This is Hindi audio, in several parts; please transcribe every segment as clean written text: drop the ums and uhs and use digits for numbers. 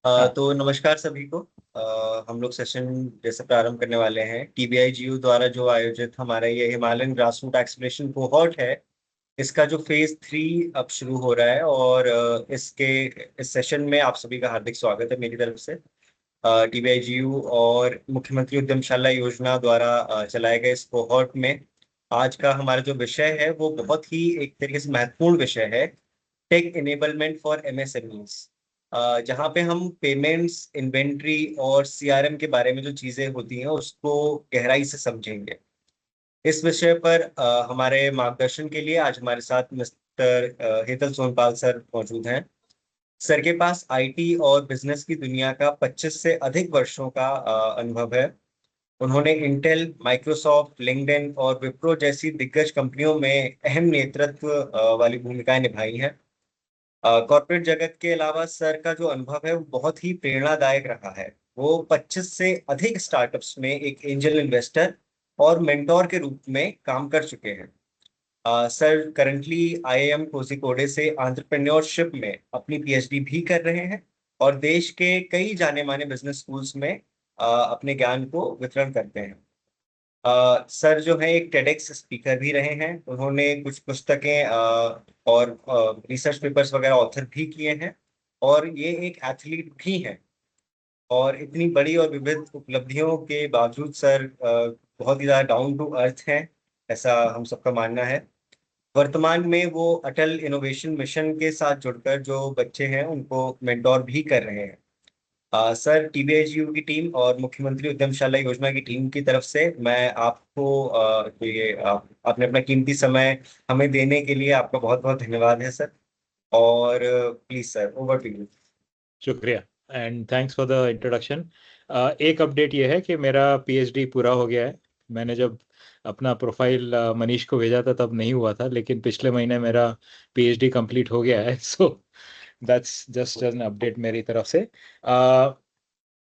हाँ। तो नमस्कार सभी को। हम लोग सेशन जैसे प्रारंभ करने वाले हैं। टीबीआईजीयू द्वारा जो आयोजित हमारा ये हिमालयन ग्रासरूट एक्सप्लोरेशन कोहॉर्ट है, इसका जो फेज 3 अब शुरू हो रहा है। और इस सेशन में आप सभी का हार्दिक स्वागत है मेरी तरफ से। टीबीआईजीयू और मुख्यमंत्री उद्यमशाला योजना द्वारा चलाए गए इस कोहॉर्ट में आज का हमारा जो विषय है वो बहुत ही एक तरीके से महत्वपूर्ण विषय है। टेक इनेबलमेंट फॉर एमएसएमईज, जहाँ पे हम पेमेंट्स, इन्वेंट्री और सीआरएम के बारे में जो चीजें होती हैं उसको गहराई से समझेंगे। इस विषय पर हमारे मार्गदर्शन के लिए आज हमारे साथ मिस्टर हेतल सोनपाल सर मौजूद हैं। सर के पास आईटी और बिजनेस की दुनिया का 25 से अधिक वर्षों का अनुभव है। उन्होंने इंटेल, माइक्रोसॉफ्ट, लिंक्डइन और विप्रो जैसी दिग्गज कंपनियों में अहम नेतृत्व वाली भूमिकाएं निभाई हैं। कॉर्पोरेट जगत के अलावा सर का जो अनुभव है वो बहुत ही प्रेरणादायक रहा है। वो 25 से अधिक स्टार्टअप्स में एक एंजल इन्वेस्टर और मेंटोर के रूप में काम कर चुके हैं। सर करंटली आईआईएम कोझिकोडे से एंटरप्रेन्योरशिप में अपनी पीएचडी भी कर रहे हैं और देश के कई जाने माने बिजनेस स्कूल्स में अपने ज्ञान को वितरण करते हैं। सर जो है एक टेडेक्स स्पीकर भी रहे हैं। उन्होंने कुछ पुस्तकें और रिसर्च पेपर्स वगैरह ऑथर भी किए हैं और ये एक एथलीट भी हैं। और इतनी बड़ी और विविध उपलब्धियों के बावजूद सर बहुत ही ज़्यादा डाउन टू अर्थ हैं, ऐसा हम सबका मानना है। वर्तमान में वो अटल इनोवेशन मिशन के साथ जुड़कर जो बच्चे हैं उनको मेंटोर भी कर रहे हैं। सर, टीबीआईजीयू की टीम और मुख्यमंत्री उद्यमशाला योजना की टीम की तरफ से मैं आपको आपने अपना कीमती समय हमें देने के लिए आपका बहुत बहुत धन्यवाद है सर। और please sir, over to you. शुक्रिया and thanks for the introduction. एक अपडेट ये है कि मेरा पीएचडी पूरा हो गया है। मैंने जब अपना प्रोफाइल मनीष को भेजा था तब नहीं हुआ था, लेकिन पिछले महीने मेरा पीएचडी कंप्लीट हो गया है। So that's just an update मेरी तरफ से।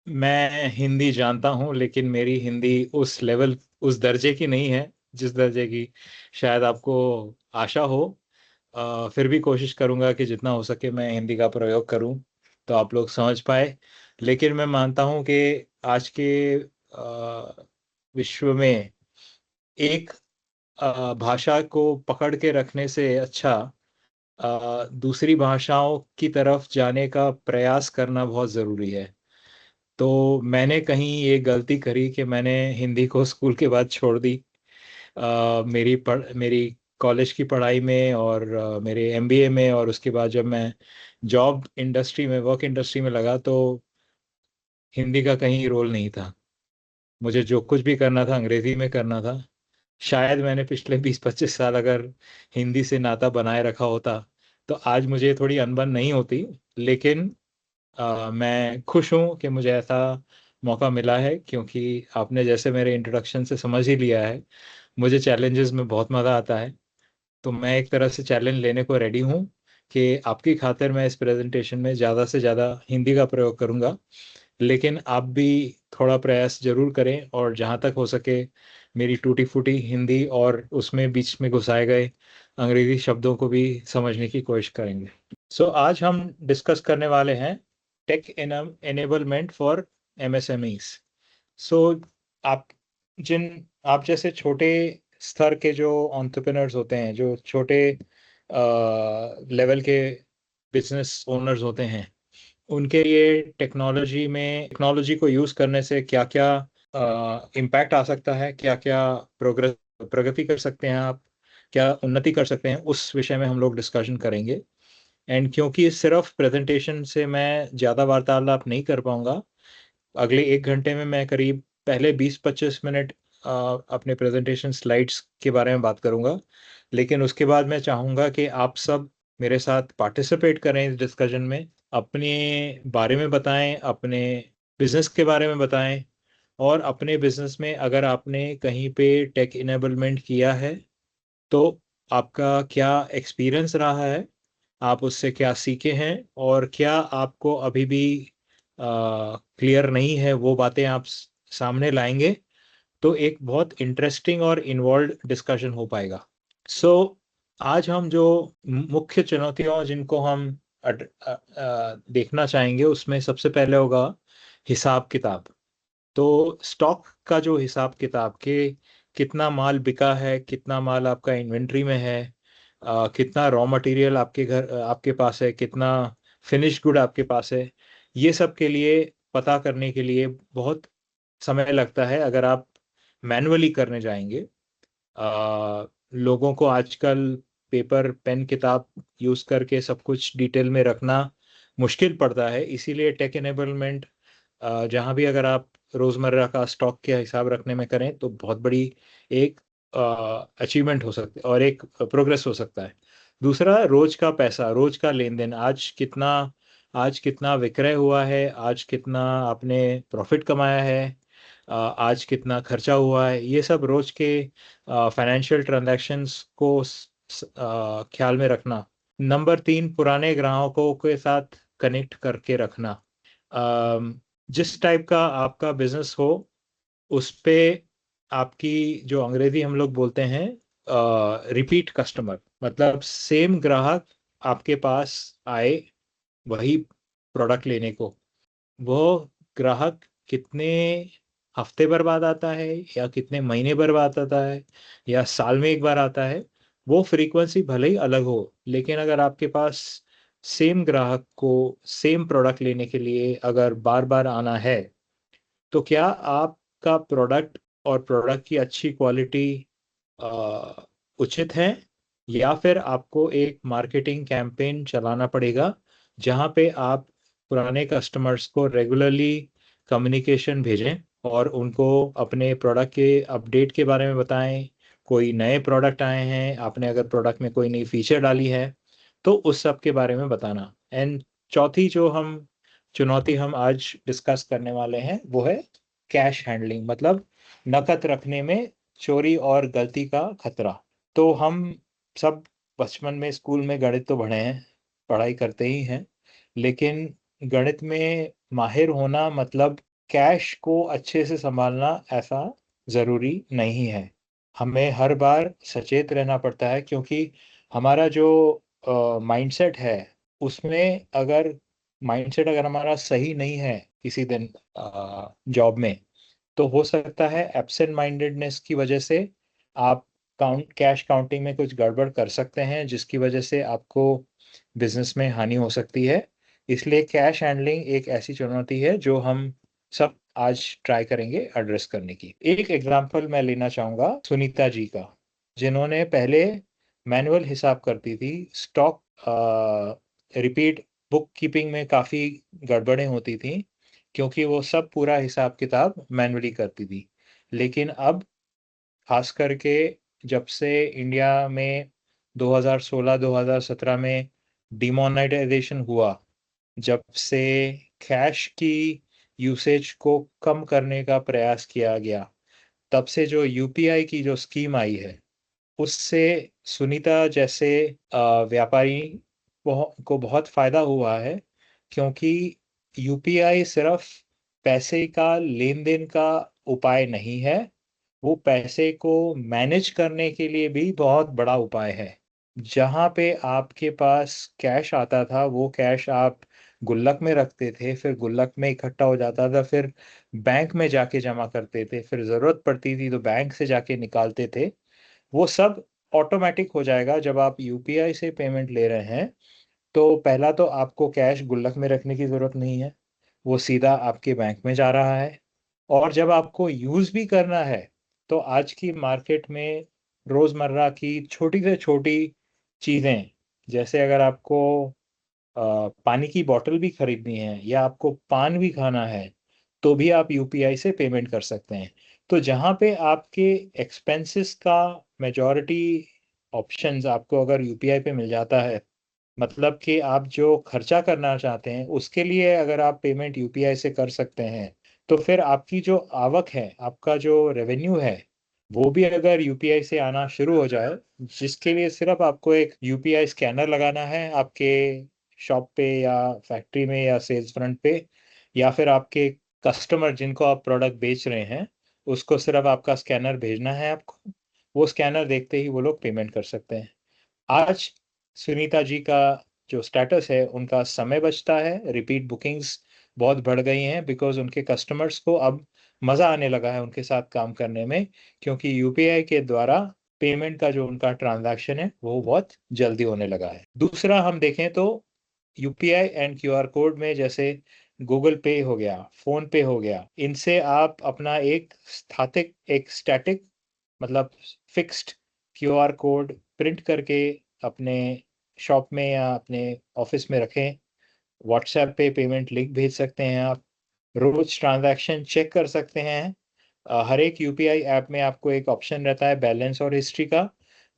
मैं हिंदी जानता हूँ, लेकिन मेरी हिंदी उस लेवल, उस दर्जे की नहीं है जिस दर्जे की शायद आपको आशा हो। फिर भी कोशिश करूंगा कि जितना हो सके मैं हिंदी का प्रयोग करूं तो आप लोग समझ पाए। लेकिन मैं मानता हूं कि आज के विश्व में एक भाषा को पकड़ के रखने से अच्छा दूसरी भाषाओं की तरफ जाने का प्रयास करना बहुत ज़रूरी है। तो मैंने कहीं ये गलती करी कि मैंने हिंदी को स्कूल के बाद छोड़ दी। मेरी कॉलेज की पढ़ाई में और मेरे एमबीए में, और उसके बाद जब मैं जॉब इंडस्ट्री में, वर्क इंडस्ट्री में लगा तो हिंदी का कहीं रोल नहीं था। मुझे जो कुछ भी करना था अंग्रेजी में करना था। शायद मैंने पिछले 20-25 साल अगर हिंदी से नाता बनाए रखा होता तो आज मुझे थोड़ी अनबन नहीं होती। लेकिन मैं खुश हूँ कि मुझे ऐसा मौका मिला है, क्योंकि आपने जैसे मेरे इंट्रोडक्शन से समझ ही लिया है, मुझे चैलेंजेस में बहुत मज़ा आता है। तो मैं एक तरह से चैलेंज लेने को रेडी हूँ कि आपकी खातिर मैं इस प्रेजेंटेशन में ज़्यादा से ज़्यादा हिंदी का प्रयोग करूँगा। लेकिन आप भी थोड़ा प्रयास जरूर करें और जहाँ तक हो सके मेरी टूटी फूटी हिंदी और उसमें बीच में घुसाए गए अंग्रेजी शब्दों को भी समझने की कोशिश करेंगे। सो आज हम डिस्कस करने वाले हैं टेक एनेबलमेंट फॉर एमएसएमईज। सो आप आप जैसे छोटे स्तर के जो एंटरप्रेन्योर्स होते हैं, जो छोटे लेवल के बिजनेस ओनर्स होते हैं, उनके लिए टेक्नोलॉजी को यूज करने से क्या क्या इम्पैक्ट आ सकता है, क्या क्या प्रोग्रेस प्रगति कर सकते हैं आप, क्या उन्नति कर सकते हैं, उस विषय में हम लोग डिस्कशन करेंगे। एंड क्योंकि सिर्फ प्रेजेंटेशन से मैं ज़्यादा वार्तालाप नहीं कर पाऊंगा, अगले 1 घंटे में मैं करीब पहले 20-25 मिनट अपने प्रेजेंटेशन स्लाइड्स के बारे में बात करूंगा। लेकिन उसके बाद मैं चाहूँगा कि आप सब मेरे साथ पार्टिसिपेट करें इस डिस्कशन में, अपने बारे में बताएं, अपने बिजनेस के बारे में बताएं, और अपने बिजनेस में अगर आपने कहीं पे टेक इनेबलमेंट किया है तो आपका क्या एक्सपीरियंस रहा है, आप उससे क्या सीखे हैं, और क्या आपको अभी भी क्लियर नहीं है वो बातें आप सामने लाएंगे, तो एक बहुत इंटरेस्टिंग और इन्वॉल्व डिस्कशन हो पाएगा। सो आज हम जो मुख्य चुनौतियां जिनको हम देखना चाहेंगे उसमें सबसे पहले होगा हिसाब किताब। तो स्टॉक का जो हिसाब किताब के कितना माल बिका है, कितना माल आपका इन्वेंट्री में है, कितना रॉ मटेरियल आपके घर आपके पास है, कितना फिनिश गुड आपके पास है, ये सब के लिए पता करने के लिए बहुत समय लगता है अगर आप मैनुअली करने जाएंगे। लोगों को आजकल पेपर पेन किताब यूज़ करके सब कुछ डिटेल में रखना मुश्किल पड़ता है, इसीलिए टेक एनेबलमेंट जहाँ भी अगर आप रोज़मर्रा का स्टॉक के हिसाब रखने में करें तो बहुत बड़ी एक अचीवमेंट हो सकती है और एक प्रोग्रेस हो सकता है। दूसरा, रोज का पैसा, रोज का लेन देन, आज कितना विक्रय हुआ है, आज कितना आपने प्रॉफिट कमाया है, आज कितना खर्चा हुआ है, ये सब रोज के फाइनेंशियल ट्रांजैक्शंस को ख्याल में रखना। नंबर तीन, पुराने ग्राहकों के साथ कनेक्ट करके रखना। जिस टाइप का आपका बिजनेस हो उस पे आपकी, जो अंग्रेजी हम लोग बोलते हैं रिपीट कस्टमर, मतलब सेम ग्राहक आपके पास आए वही प्रोडक्ट लेने को, वो ग्राहक कितने हफ्ते भर बाद आता है या कितने महीने भर बाद आता है या साल में एक बार आता है, वो फ्रीक्वेंसी भले ही अलग हो, लेकिन अगर आपके पास सेम ग्राहक को सेम प्रोडक्ट लेने के लिए अगर बार बार आना है, तो क्या आपका प्रोडक्ट और प्रोडक्ट की अच्छी क्वालिटी उचित है, या फिर आपको एक मार्केटिंग कैंपेन चलाना पड़ेगा जहां पे आप पुराने कस्टमर्स को रेगुलरली कम्युनिकेशन भेजें और उनको अपने प्रोडक्ट के अपडेट के बारे में बताएं। कोई नए प्रोडक्ट आए हैं, आपने अगर प्रोडक्ट में कोई नई फीचर डाली है तो उस सब के बारे में बताना। एंड चौथी जो हम चुनौती हम आज डिस्कस करने वाले हैं वो है कैश हैंडलिंग, मतलब नकद रखने में चोरी और गलती का खतरा। तो हम सब बचपन में स्कूल में गणित तो पढ़े हैं, पढ़ाई करते ही हैं, लेकिन गणित में माहिर होना मतलब कैश को अच्छे से संभालना ऐसा ज़रूरी नहीं है। हमें हर बार सचेत रहना पड़ता है, क्योंकि हमारा जो माइंडसेट है उसमें अगर माइंडसेट अगर हमारा सही नहीं है किसी दिन जॉब में, तो हो सकता है एब्सेंट माइंडेडनेस की वजह से आप कैश काउंटिंग में कुछ गड़बड़ कर सकते हैं, जिसकी वजह से आपको बिजनेस में हानि हो सकती है। इसलिए कैश हैंडलिंग एक ऐसी चुनौती है जो हम सब आज ट्राई करेंगे एड्रेस करने की। एक एग्जांपल मैं लेना चाहूँगा सुनीता जी का, जिन्होंने पहले मैनुअल हिसाब करती थी। स्टॉक रिपीट बुक कीपिंग में काफ़ी गड़बड़ें होती थी, क्योंकि वो सब पूरा हिसाब किताब मैनुअली करती थी। लेकिन अब खास करके जब से इंडिया में 2016-2017 में डिमोनेटाइजेशन हुआ, जब से कैश की यूसेज को कम करने का प्रयास किया गया, तब से जो यूपीआई की जो स्कीम आई है, उससे सुनीता जैसे व्यापारी को बहुत फायदा हुआ है। क्योंकि यूपीआई सिर्फ पैसे का लेन देन का उपाय नहीं है, वो पैसे को मैनेज करने के लिए भी बहुत बड़ा उपाय है। जहाँ पे आपके पास कैश आता था, वो कैश आप गुल्लक में रखते थे, फिर गुल्लक में इकट्ठा हो जाता था, फिर बैंक में जाके जमा करते थे, फिर ज़रूरत पड़ती थी तो बैंक से जाके निकालते थे। वो सब ऑटोमेटिक हो जाएगा जब आप यूपीआई से पेमेंट ले रहे हैं। तो पहला तो आपको कैश गुल्लक में रखने की ज़रूरत नहीं है, वो सीधा आपके बैंक में जा रहा है। और जब आपको यूज़ भी करना है, तो आज की मार्केट में रोज़मर्रा की छोटी से छोटी चीज़ें, जैसे अगर आपको पानी की बॉटल भी खरीदनी है या आपको पान भी खाना है, तो भी आप यूपीआई से पेमेंट कर सकते हैं। तो जहाँ पे आपके एक्सपेंसेस का मेजॉरिटी ऑप्शंस आपको अगर यूपीआई पे मिल जाता है, मतलब कि आप जो खर्चा करना चाहते हैं उसके लिए अगर आप पेमेंट यूपीआई से कर सकते हैं, तो फिर आपकी जो आवक है, आपका जो रेवेन्यू है, वो भी अगर यूपीआई से आना शुरू हो जाए, जिसके लिए सिर्फ आपको एक यूपीआई स्कैनर लगाना है आपके शॉप पे या फैक्ट्री में या सेल्स फ्रंट पे, या फिर आपके कस्टमर जिनको आप प्रोडक्ट बेच रहे हैं उसको सिर्फ आपका स्कैनर भेजना है आपको, वो स्कैनर देखते ही वो लोग पेमेंट कर सकते हैं। आज सुनीता जी का जो स्टेटस है उनका समय बचता है, रिपीट बुकिंग्स बहुत बढ़ गई हैं बिकॉज उनके कस्टमर्स को अब मज़ा आने लगा है उनके साथ काम करने में, क्योंकि यूपीआई के द्वारा पेमेंट का जो उनका ट्रांजैक्शन है वो बहुत जल्दी होने लगा है। दूसरा हम देखें तो यूपीआई एंड क्यूआर कोड में जैसे गूगल पे हो गया, फोन पे हो गया, इनसे आप अपना एक स्टैटिक मतलब फिक्स्ड क्यूआर कोड प्रिंट करके अपने शॉप में या अपने ऑफिस में रखें। व्हाट्सएप पे पेमेंट लिंक भेज सकते हैं आप, रोज ट्रांजैक्शन चेक कर सकते हैं। हर एक यूपीआई ऐप में आपको एक ऑप्शन रहता है बैलेंस और हिस्ट्री का,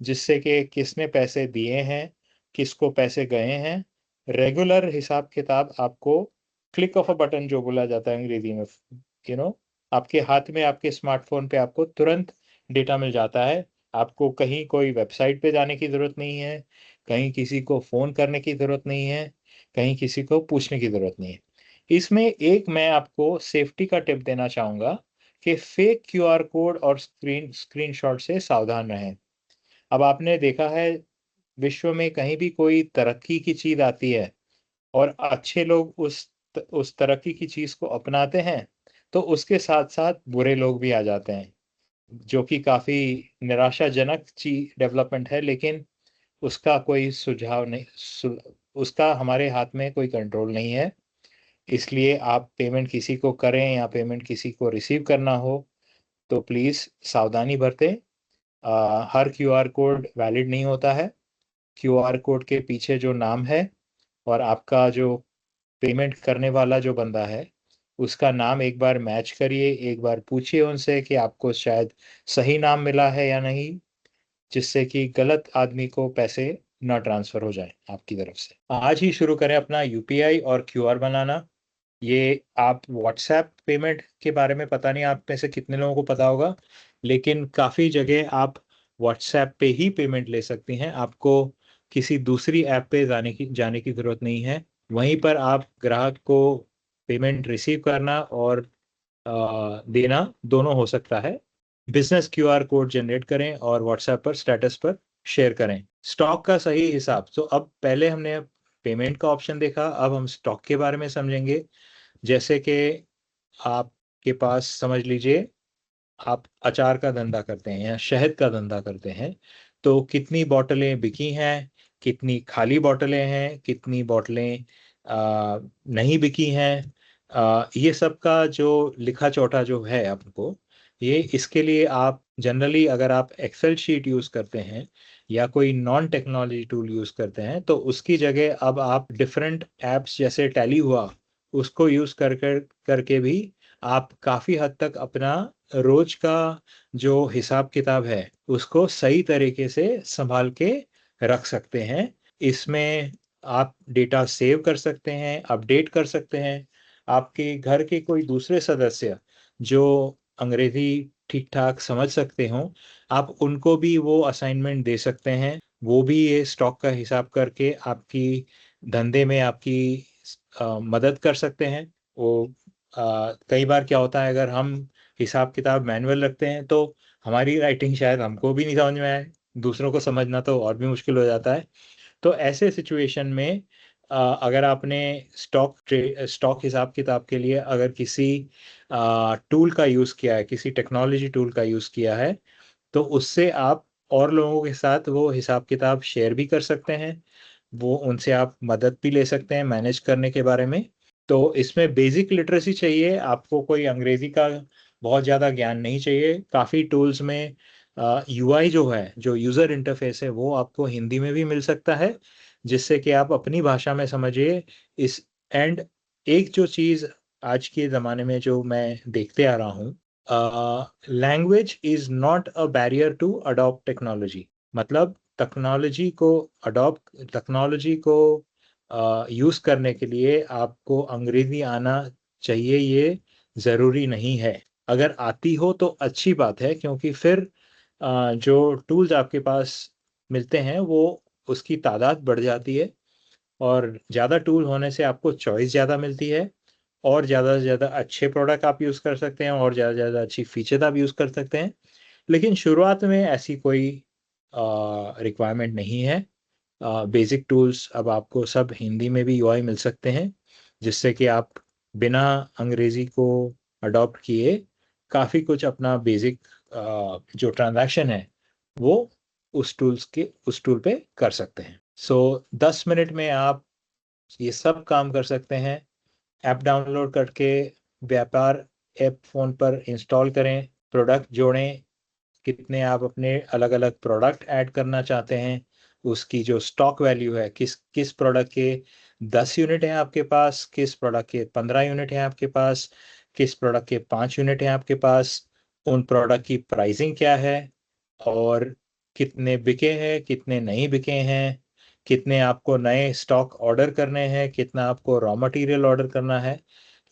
जिससे कि किसने पैसे दिए हैं, किसको पैसे गए हैं, रेगुलर हिसाब किताब आपको क्लिक ऑफ अ बटन जो बोला जाता है अंग्रेजी में, यू नो आपके हाथ में, आपके स्मार्टफोन पे आपको तुरंत डेटा मिल जाता है। आपको कहीं कोई वेबसाइट पे जाने की ज़रूरत नहीं है, कहीं किसी को फ़ोन करने की ज़रूरत नहीं है, कहीं किसी को पूछने की ज़रूरत नहीं है। इसमें एक मैं आपको सेफ्टी का टिप देना चाहूँगा कि फेक क्यूआर कोड और स्क्रीनशॉट से सावधान रहें। अब आपने देखा है विश्व में कहीं भी कोई तरक्की की चीज़ आती है और अच्छे लोग उस तरक्की की चीज़ को अपनाते हैं, तो उसके साथ-साथ बुरे लोग भी आ जाते हैं, जो कि काफ़ी निराशाजनक डेवलपमेंट है, लेकिन उसका कोई सुझाव नहीं सु उसका हमारे हाथ में कोई कंट्रोल नहीं है। इसलिए आप पेमेंट किसी को करें या पेमेंट किसी को रिसीव करना हो, तो प्लीज़ सावधानी बरतें। हर क्यूआर कोड वैलिड नहीं होता है। क्यूआर कोड के पीछे जो नाम है और आपका जो पेमेंट करने वाला जो बंदा है, उसका नाम एक बार मैच करिए, एक बार पूछिए उनसे कि आपको शायद सही नाम मिला है या नहीं, जिससे कि गलत आदमी को पैसे ना ट्रांसफ़र हो जाएँ आपकी तरफ से। आज ही शुरू करें अपना यूपीआई और क्यूआर बनाना। ये आप व्हाट्सएप पेमेंट के बारे में पता नहीं आप में से कितने लोगों को पता होगा, लेकिन काफ़ी जगह आप व्हाट्सएप पे ही पेमेंट ले सकती हैं। आपको किसी दूसरी ऐप पे जाने की ज़रूरत नहीं है। वहीं पर आप ग्राहक को पेमेंट रिसीव करना और देना दोनों हो सकता है। बिज़नेस क्यूआर कोड जनरेट करें और व्हाट्सएप पर स्टेटस पर शेयर करें। स्टॉक का सही हिसाब, तो अब पहले हमने पेमेंट का ऑप्शन देखा, अब हम स्टॉक के बारे में समझेंगे। जैसे कि आपके पास समझ लीजिए आप अचार का धंधा करते हैं या शहद का धंधा करते हैं, तो कितनी बॉटलें बिकी हैं, कितनी खाली बॉटलें हैं, कितनी बॉटलें नहीं बिकी हैं, ये सब का जो लिखा-चोखा जो है आपको, ये इसके लिए आप जनरली अगर आप एक्सेल शीट यूज़ करते हैं या कोई नॉन टेक्नोलॉजी टूल यूज़ करते हैं, तो उसकी जगह अब आप डिफरेंट ऐप्स जैसे टैली हुआ, उसको यूज़ करके भी आप काफ़ी हद तक अपना रोज का जो हिसाब-किताब है, उसको सही तरीके से सँभाल के रख सकते हैं। इसमें आप डेटा सेव कर सकते हैं, अपडेट कर सकते हैं। आपके घर के कोई दूसरे सदस्य जो अंग्रेज़ी ठीक-ठाक समझ सकते हों, आप उनको भी वो असाइनमेंट दे सकते हैं। वो भी ये स्टॉक का हिसाब करके आपकी धंधे में आपकी मदद कर सकते हैं। वो कई बार क्या होता है अगर हम हिसाब-किताब मैनुअल रखते हैं तो हमारी राइटिंग शायद हमको भी नहीं समझ में आए, दूसरों को समझना तो और भी मुश्किल हो जाता है। तो ऐसे सिचुएशन में अगर आपने स्टॉक हिसाब-किताब के लिए अगर किसी टूल का यूज़ किया है, किसी टेक्नोलॉजी टूल का यूज़ किया है, तो उससे आप और लोगों के साथ वो हिसाब-किताब शेयर भी कर सकते हैं। वो उनसे आप मदद भी ले सकते हैं मैनेज करने के बारे में। तो इसमें बेसिक लिटरेसी चाहिए, आपको कोई अंग्रेज़ी का बहुत ज़्यादा ज्ञान नहीं चाहिए। काफ़ी टूल्स में यूआई जो है, जो यूज़र इंटरफ़ेस है, वो आपको हिंदी में भी मिल सकता है, जिससे कि आप अपनी भाषा में समझिए। इस एंड एक जो चीज़ आज के ज़माने में जो मैं देखते आ रहा हूँ, language is not a barrier to adopt technology. मतलब टेक्नोलॉजी को यूज़ करने के लिए आपको अंग्रेज़ी आना चाहिए, ये ज़रूरी नहीं है। अगर आती हो तो अच्छी बात है, क्योंकि फिर जो टूल्स आपके पास मिलते हैं वो उसकी तादाद बढ़ जाती है और ज़्यादा टूल होने से आपको चॉइस ज़्यादा मिलती है और ज़्यादा से ज़्यादा अच्छे प्रोडक्ट आप यूज़ कर सकते हैं और ज़्यादा से ज़्यादा अच्छी फीचर आप यूज़ कर सकते हैं। लेकिन शुरुआत में ऐसी कोई रिक्वायरमेंट नहीं है। बेसिक टूल्स अब आपको सब हिंदी में भी यूआई मिल सकते हैं, जिससे कि आप बिना अंग्रेजी को अडॉप्ट किए काफ़ी कुछ अपना बेसिक जो ट्रांजैक्शन है वो उस टूल पे कर सकते हैं। सो 10 मिनट में आप ये सब काम कर सकते हैं। ऐप डाउनलोड करके व्यापार ऐप फ़ोन पर इंस्टॉल करें, प्रोडक्ट जोड़ें, कितने आप अपने अलग अलग प्रोडक्ट ऐड करना चाहते हैं, उसकी जो स्टॉक वैल्यू है, किस किस प्रोडक्ट के 10 यूनिट हैं आपके पास, किस प्रोडक्ट के 15 यूनिट हैं आपके पास, किस प्रोडक्ट के 5 यूनिट हैं आपके पास, उन प्रोडक्ट की प्राइसिंग क्या है और कितने बिके हैं, कितने नहीं बिके हैं, कितने आपको नए स्टॉक ऑर्डर करने हैं, कितना आपको रॉ मटेरियल ऑर्डर करना है।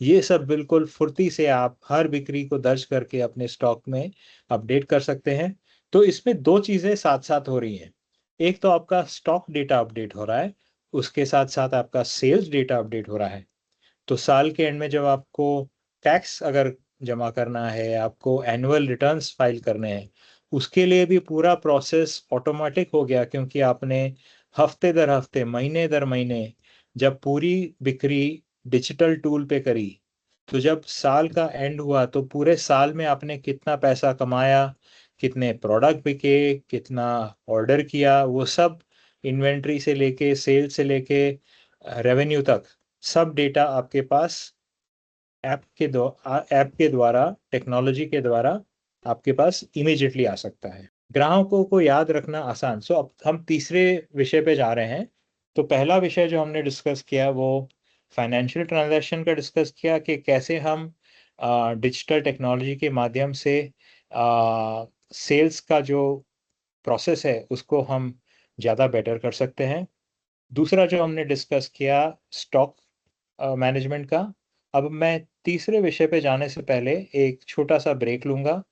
ये सब बिल्कुल फुर्ती से आप हर बिक्री को दर्ज करके अपने स्टॉक में अपडेट कर सकते हैं। तो इसमें 2 चीज़ें साथ-साथ हो रही हैं। एक तो आपका स्टॉक डेटा अपडेट हो रहा है, उसके साथ-साथ आपका सेल्स डेटा अपडेट हो रहा है। तो साल के एंड में जब आपको टैक्स अगर जमा करना है, आपको एनुअल रिटर्न्स फाइल करने हैं, उसके लिए भी पूरा प्रोसेस ऑटोमेटिक हो गया, क्योंकि आपने हफ्ते दर हफ्ते, महीने दर महीने जब पूरी बिक्री डिजिटल टूल पे करी, तो जब साल का एंड हुआ तो पूरे साल में आपने कितना पैसा कमाया, कितने प्रोडक्ट बिके, कितना ऑर्डर किया, वो सब इन्वेंट्री से लेके, सेल से लेके रेवेन्यू तक सब डेटा आपके पास ऐप के द्वारा, टेक्नोलॉजी के द्वारा आपके पास इमीडिएटली आ सकता है। ग्राहकों को याद रखना आसान। सो अब हम तीसरे विषय पे जा रहे हैं। तो पहला विषय जो हमने डिस्कस किया वो फाइनेंशियल ट्रांजैक्शन का डिस्कस किया कि कैसे हम डिजिटल टेक्नोलॉजी के माध्यम से सेल्स का जो प्रोसेस है उसको हम ज़्यादा बेटर कर सकते हैं। दूसरा जो हमने डिस्कस किया स्टॉक मैनेजमेंट का। अब मैं तीसरे विषय पे जाने से पहले एक छोटा-सा ब्रेक लूँगा।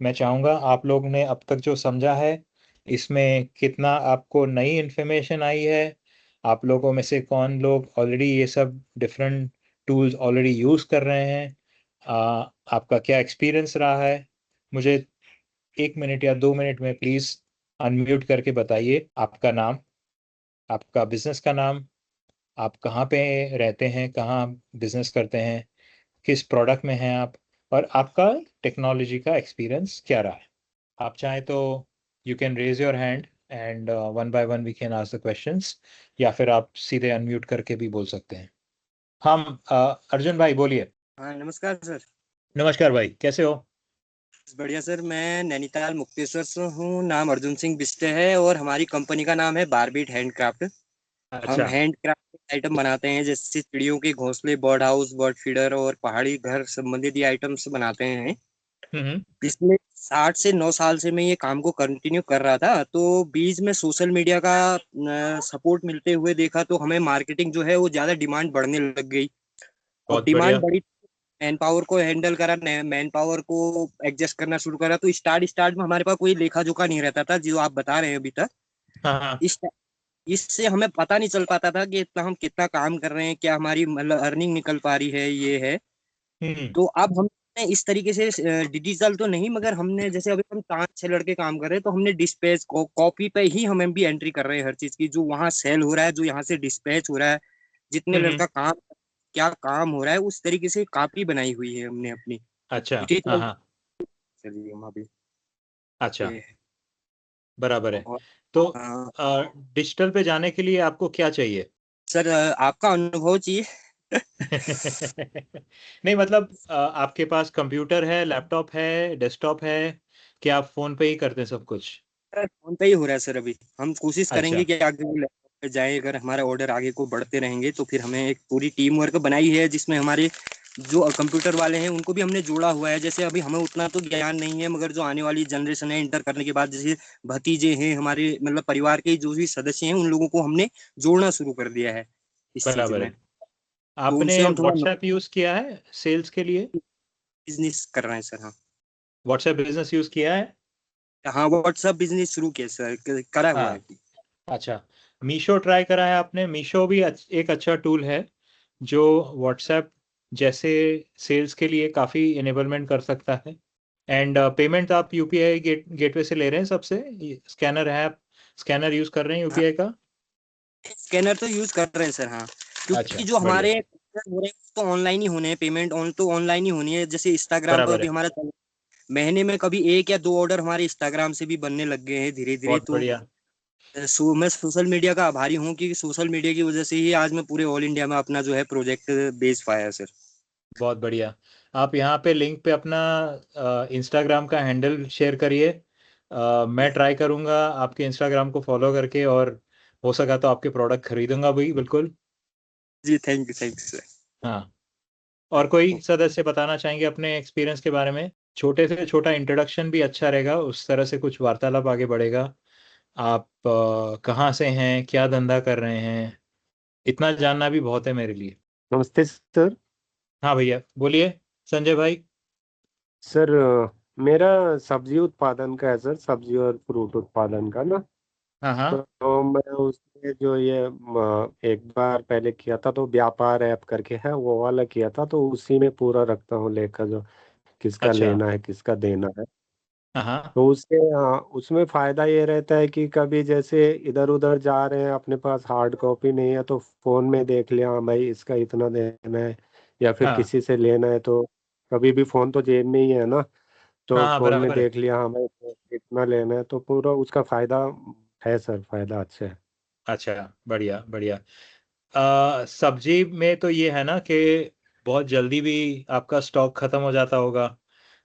मैं चाहूँगा आप लोग ने अब तक जो समझा है, इसमें कितना आपको नई इन्फॉर्मेशन आई है, आप लोगों में से कौन लोग ऑलरेडी ये सब डिफरेंट टूल्स ऑलरेडी यूज़ कर रहे हैं, आपका क्या एक्सपीरियंस रहा है? मुझे 1 मिनट या 2 मिनट में प्लीज़ अनम्यूट करके बताइए आपका नाम, आपका बिज़नेस का नाम, आप कहाँ पे रहते हैं, कहाँ बिज़नेस करते हैं, किस प्रोडक्ट में हैं आप और आपका टेक्नोलॉजी का एक्सपीरियंस क्या रहा है? आप चाहें तो you can raise your hand and one by one we can ask the questions, या फिर आप सीधे अनम्यूट करके भी बोल सकते हैं। हम अर्जुन भाई बोलिए। हाँ, नमस्कार सर। नमस्कार भाई, कैसे हो? बढ़िया सर, मैं नैनीताल मुक्तेश्वर से हूँ। नाम अर्जुन सिंह बिस्टे है और हमारी कंपनी का नाम है बारबीट हैंडक्राफ्ट। हम अच्छा। हैंडक्राफ्ट आइटम बनाते हैं, जैसे चिड़ियों के घोंसले, बर्ड हाउस, बर्ड फीडर और पहाड़ी घर संबंधित ये आइटम्स बनाते हैं। हुँ। पिछले 8 से 9 साल से मैं ये काम को कंटिन्यू कर रहा था, तो बीच में सोशल मीडिया का सपोर्ट मिलते हुए देखा तो हमें मार्केटिंग जो है वो ज्यादा डिमांड बढ़ने लग गई। और बहुत डिमांड बढ़िया। बढ़ी, मैन पावर को हैंडल करा, मैन पावर को एडजस्ट करना शुरू करा, तो स्टार्ट स्टार्ट में हमारे पास कोई लेखा जोखा नहीं रहता था जो आप बता रहे हैं अभी तक। हाँ, हाँ। इस इससे हमें पता नहीं चल पाता था कि इतना हम कितना काम कर रहे हैं, क्या हमारी मतलब अर्निंग निकल पा रही है, ये है। हुँ। तो अब हमने इस तरीके से डिजिटल तो नहीं, मगर हमने जैसे अभी हम 5-6 लड़के काम कर रहे हैं, तो हमने डिस्पैच को कॉपी पे ही हम भी एंट्री कर रहे हैं हर चीज की, जो वहां सेल हो रहा है, जो यहाँ से डिस्पैच हो रहा है, जितने हुँ, हुँ। लड़का काम, क्या काम हो रहा है, उस तरीके से कॉपी बनाई हुई है हमने अपनी अच्छा। हाँ, डिजिटल। हाँ। चलिए हम अभी अच्छा, ये बराबर है। और तो अ, डिजिटल पे जाने के लिए आपको क्या चाहिए? सर आपका अनुभव चाहिए। नहीं मतलब आपके पास कंप्यूटर है, लैपटॉप है, डेस्कटॉप है, कि आप फ़ोन पे ही करते हैं सब कुछ? फोन पे ही हो रहा है सर। अभी हम कोशिश अच्छा। करेंगे कि आगे वो लैपटॉप पे जाए। अगर हमारा ऑर्डर आगे को बढ़ते रहेंगे तो फिर हमें एक पूरी टीम वर्क बनाई है, जिसमें हमारे जो कंप्यूटर वाले हैं उनको भी हमने जोड़ा हुआ है। जैसे अभी हमें उतना तो ज्ञान नहीं है, मगर जो आने वाली जनरेशन है इंटर करने के बाद, जैसे भतीजे हैं हमारे, मतलब परिवार के जो भी सदस्य हैं, उन लोगों को हमने जोड़ना शुरू कर दिया है इस चीज बराबर में। है। तो आपने उनसे हम थोड़ा व्हाट्सएप यूज़ किया है सेल्स के लिए? बिजनेस कर रहे हैं सर। हाँ, व्हाट्सएप बिज़नेस यूज़ किया है? हाँ व्हाट्सअप बिजनेस शुरू किया सर, करा हुआ है। हाँ। अच्छा। मीशो ट्राई करा है आपने? मीशो भी एक अच्छा टूल है, जो व्हाट्सएप जैसे सेल्स के लिए काफ़ी इनेबलमेंट कर सकता है। एंड पेमेंट आप यूपीआई गेटवे से ले रहे हैं सबसे? स्कैनर है, आप स्कैनर यूज़ कर रहे हैं हाँ, यूपीआई का? स्कैनर तो यूज कर रहे हैं सर, हाँ, क्योंकि अच्छा, जो बढ़िया, हमारे हो रहे हैं तो ऑनलाइन ही होने हैं, पेमेंट तो ऑनलाइन ही होनी है। जैसे इंस्टाग्राम पर बराबर अभी है, हमारा महीने में कभी 1 या 2 ऑर्डर हमारे इंस्टाग्राम से भी बनने लग गए हैं धीरे धीरे। बहुत तो बढ़िया। मैं सोशल मीडिया का आभारी हूँ कि सोशल मीडिया की वजह से ही आज मैं पूरे ऑल इंडिया में अपना जो है प्रोजेक्ट बेच पाया सर। बहुत बढ़िया। आप यहाँ पे लिंक पे अपना इंस्टाग्राम का हैंडल शेयर करिए। मैं ट्राई करूँगा आपके इंस्टाग्राम को फॉलो करके, और हो सका तो आपके प्रोडक्ट खरीदूंगा भी, बिल्कुल। जी थैंक यू सर। हाँ, और कोई सदस्य बताना चाहेंगे अपने एक्सपीरियंस के बारे में? छोटे से छोटा इंट्रोडक्शन भी अच्छा रहेगा, उस तरह से कुछ वार्तालाप आगे बढ़ेगा। आप कहाँ से हैं, क्या धंधा कर रहे हैं, इतना जानना भी बहुत है मेरे लिए। नमस्ते सर। हाँ भैया, बोलिए संजय भाई। सर मेरा सब्जी उत्पादन का है सर, सब्जी और फ्रूट उत्पादन का ना। हाँ हाँ। तो मैं उसमें जो ये एक बार पहले किया था तो व्यापार ऐप करके है वो वाला किया था, तो उसी में पूरा रखता हूँ लेकर, जो किसका अच्छा। लेना है किसका देना है। हाँ हाँ। तो उसके उसमें फायदा ये रहता है कि कभी जैसे इधर उधर जा रहे हैं, अपने पास हार्ड कॉपी नहीं है तो फोन में देख लिया, हाँ भाई इसका इतना देना है, या फिर हाँ किसी से लेना है तो कभी भी फोन तो जेब में ही है ना, हाँ। तो हाँ, फोन में बराबर है। देख लिया, हाँ भाई कितना लेना है, तो पूरा उसका फायदा है सर, फायदा अच्छा है। अच्छा, बढ़िया बढ़िया। सब्जी में तो ये है ना कि बहुत जल्दी भी आपका स्टॉक खत्म हो जाता होगा,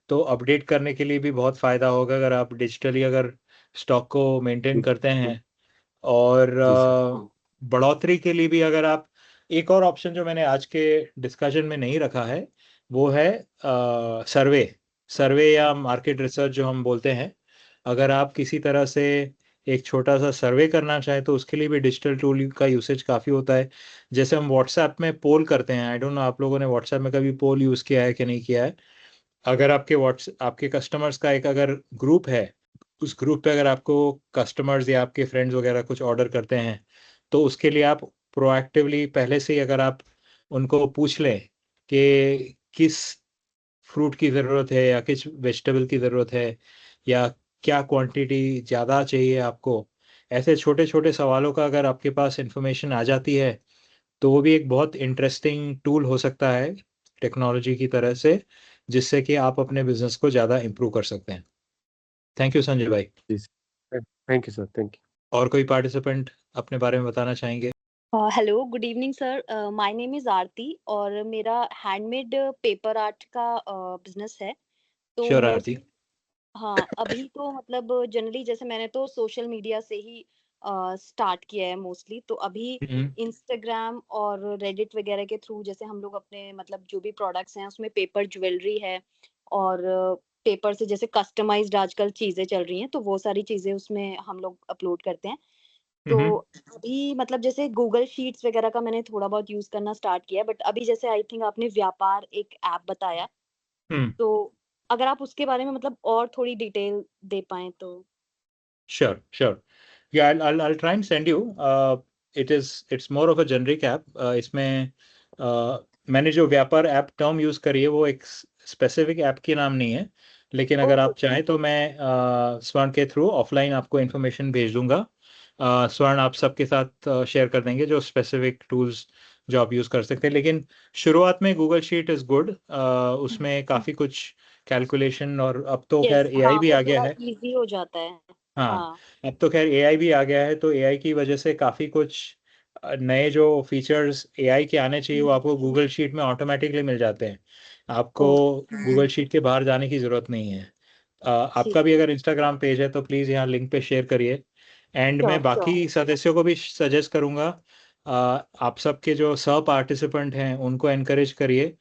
तो अपडेट करने के लिए भी बहुत फायदा होगा अगर आप डिजिटली अगर स्टॉक को मेंटेन जी करते हैं। और जी सर। बढ़ोतरी के लिए भी अगर आप, एक और ऑप्शन जो मैंने आज के डिस्कशन में नहीं रखा है, वो है सर्वे। सर्वे या मार्केट रिसर्च जो हम बोलते हैं, अगर आप किसी तरह से एक छोटा सा सर्वे करना चाहें तो उसके लिए भी डिजिटल टूल का यूसेज काफ़ी होता है। जैसे हम व्हाट्सएप में पोल करते हैं, आई डोंट नो आप लोगों ने व्हाट्सएप में कभी पोल यूज़ किया है कि नहीं किया है। अगर आपके कस्टमर्स का एक अगर ग्रुप है, उस ग्रुप पे अगर आपको कस्टमर्स या आपके फ्रेंड्स वगैरह कुछ ऑर्डर करते हैं, तो उसके लिए आप प्रोएक्टिवली पहले से ही अगर आप उनको पूछ लें कि किस फ्रूट की ज़रूरत है या किस वेजिटेबल की ज़रूरत है, या क्या क्वांटिटी ज़्यादा चाहिए आपको, ऐसे छोटे छोटे सवालों का अगर आपके पास इंफॉर्मेशन आ जाती है, तो वो भी एक बहुत इंटरेस्टिंग टूल हो सकता है टेक्नोलॉजी की तरह से, जिससे कि आप अपने बिजनेस को ज़्यादा इम्प्रूव कर सकते हैं। थैंक यू संजय भाई। जी sir, thank you sir, thank you. और कोई पार्टिसिपेंट अपने बारे में बताना चाहेंगे? Hello, good evening sir. My name is Aarti और मेरा हैंडमेड पेपर आर्ट का बिज़नेस है। तो श्योर आरती। मोस्टली हाँ, अभी तो मतलब जनरली जैसे मैंने तो सोशल मीडिया से ही स्टार्ट किया है मोस्टली। तो अभी हम्म इंस्टाग्राम और रेडिट वगैरह के थ्रू जैसे हम लोग अपने मतलब जो भी प्रोडक्ट्स हैं उसमें पेपर ज्वेलरी है और पेपर से जैसे कस्टमाइज्ड आजकल चीज़ें चल रही हैं, तो वो सारी चीज़ें उसमें हम लोग अपलोड करते हैं। तो हम्म अभी मतलब जैसे गूगल शीट्स वगैरह का मैंने थोड़ा बहुत यूज़ करना स्टार्ट किया है, बट अभी जैसे आई थिंक आपने व्यापार एक ऐप बताया, हम्म। तो अगर आप उसके बारे में मतलब और थोड़ी डिटेल दे पाएँ तो? Sure, sure. Yeah, I'll try and send you. It's more of a generic app. इसमें मैंने जो व्यापार ऐप टर्म यूज़ करी है वो एक स्पेसिफिक ऐप की नाम नहीं है, लेकिन अगर ओके, आप चाहें तो मैं स्वर्ण के थ्रू ऑफलाइन आपको इन्फॉर्मेशन भेज दूंगा। स्वर्ण आप सबके साथ शेयर कर देंगे जो स्पेसिफिक टूल्स जो आप यूज़ कर सकते हैं, लेकिन शुरुआत में गूगल शीट इज़ गुड। उसमें काफ़ी कुछ कैलकुलेशन, और अब तो खैर यस, एआई हाँ, भी वो आ गया थोड़ा है। ईज़ी हो जाता है। हाँ, हाँ, अब तो खैर एआई भी आ गया है, तो एआई की वजह से काफ़ी कुछ नए जो फीचर्स एआई के आने चाहिए वो आपको गूगल शीट में ऑटोमेटिकली मिल जाते हैं। आपको ओके, गूगल शीट के बाहर जाने की ज़रूरत नहीं है। ठीक, आपका भी अगर इंस्टाग्राम पेज है तो प्लीज़ यहाँ लिंक पे शेयर करिए। एंड मैं श्योर, श्योर। बाकी सदस्यों को भी सजेस्ट करूँगा, आप सबके जो सह पार्टिसिपेंट हैं उनको एनकरेज करिए।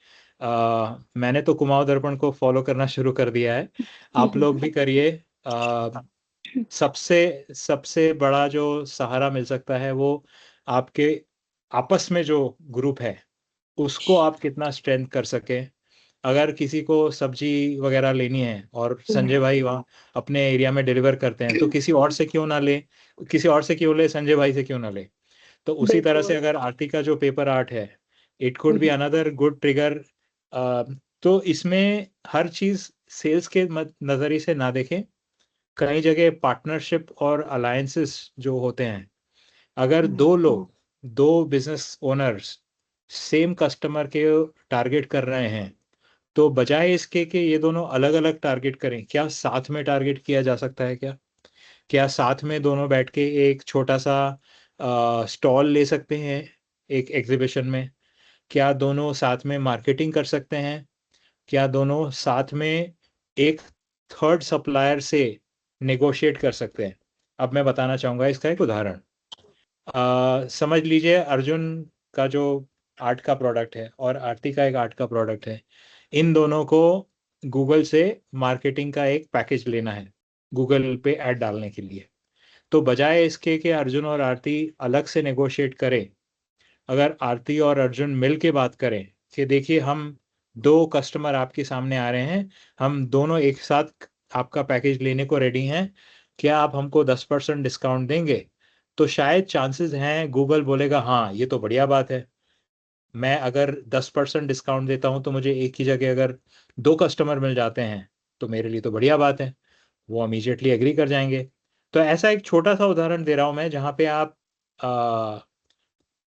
मैंने तो कुमाऊं दर्पण को फॉलो करना शुरू कर दिया है, आप लोग भी करिए। सबसे सबसे बड़ा जो सहारा मिल सकता है वो आपके आपस में जो ग्रुप है उसको आप कितना स्ट्रेंथ कर सके। अगर किसी को सब्जी वगैरह लेनी है और संजय भाई वहाँ अपने एरिया में डिलीवर करते हैं, तो किसी और से क्यों ना ले, किसी और से क्यों ले, संजय भाई से क्यों ना ले। तो उसी तरह से बिल्कुल। अगर आरती का जो पेपर आर्ट है, it could be another good trigger. तो इसमें हर चीज सेल्स के नजरिए से ना देखें, कई जगह पार्टनरशिप और अलायंसेस जो होते हैं, अगर दो लोग दो बिजनेस ओनर्स सेम कस्टमर के टारगेट कर रहे हैं, तो बजाय इसके कि ये दोनों अलग अलग टारगेट करें, क्या साथ में टारगेट किया जा सकता है? क्या साथ में दोनों बैठ के एक छोटा सा स्टॉल ले सकते हैं एक एग्जीबिशन में? क्या दोनों साथ में मार्केटिंग कर सकते हैं? क्या दोनों साथ में एक थर्ड सप्लायर से नेगोशिएट कर सकते हैं? अब मैं बताना चाहूँगा इसका एक उदाहरण। समझ लीजिए अर्जुन का जो आर्ट का प्रोडक्ट है और आरती का एक आर्ट का प्रोडक्ट है, इन दोनों को गूगल से मार्केटिंग का एक पैकेज लेना है गूगल पे ऐड डालने के लिए। तो बजाय इसके कि अर्जुन और आरती अलग से नेगोशिएट करें, अगर आरती और अर्जुन मिल के बात करें कि देखिए हम दो कस्टमर आपके सामने आ रहे हैं, हम दोनों एक साथ आपका पैकेज लेने को रेडी हैं, क्या आप हमको 10% डिस्काउंट देंगे? तो शायद चांसेस हैं गूगल बोलेगा हाँ ये तो बढ़िया बात है, मैं अगर 10% डिस्काउंट देता हूँ तो मुझे एक ही जगह अगर दो कस्टमर मिल जाते हैं तो मेरे लिए तो बढ़िया बात है, वो इमीडिएटली एग्री कर जाएंगे। तो ऐसा एक छोटा सा उदाहरण दे रहा हूँ मैं जहाँ पे आप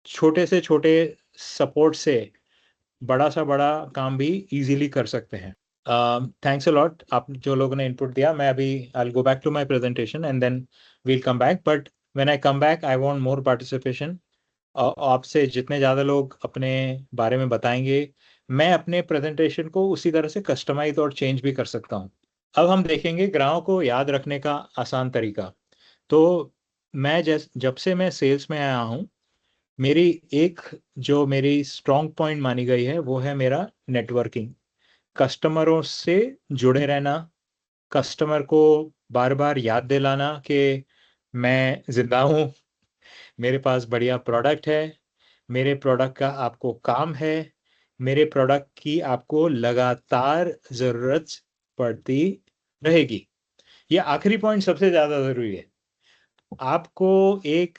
छोटे से छोटे सपोर्ट से बड़ा सा बड़ा काम भी इजीली कर सकते हैं। थैंक्स अ लॉट आप जो लोगों ने इनपुट दिया। मैं अभी I will go back to my presentation and then we'll come back, but when I come back I want more participation. आपसे जितने ज़्यादा लोग अपने बारे में बताएंगे, मैं अपने प्रेजेंटेशन को उसी तरह से कस्टमाइज और चेंज भी कर सकता हूँ। अब हम देखेंगे ग्राहकों को याद रखने का आसान तरीका। तो मैं जब से मैं सेल्स में आया हूँ, मेरी एक जो मेरी स्ट्रॉन्ग पॉइंट मानी गई है वो है मेरा नेटवर्किंग, कस्टमरों से जुड़े रहना, कस्टमर को बार बार याद दिलाना कि मैं जिंदा हूँ, मेरे पास बढ़िया प्रोडक्ट है, मेरे प्रोडक्ट का आपको काम है, मेरे प्रोडक्ट की आपको लगातार ज़रूरत पड़ती रहेगी। ये आखिरी पॉइंट सबसे ज़्यादा ज़रूरी है। आपको एक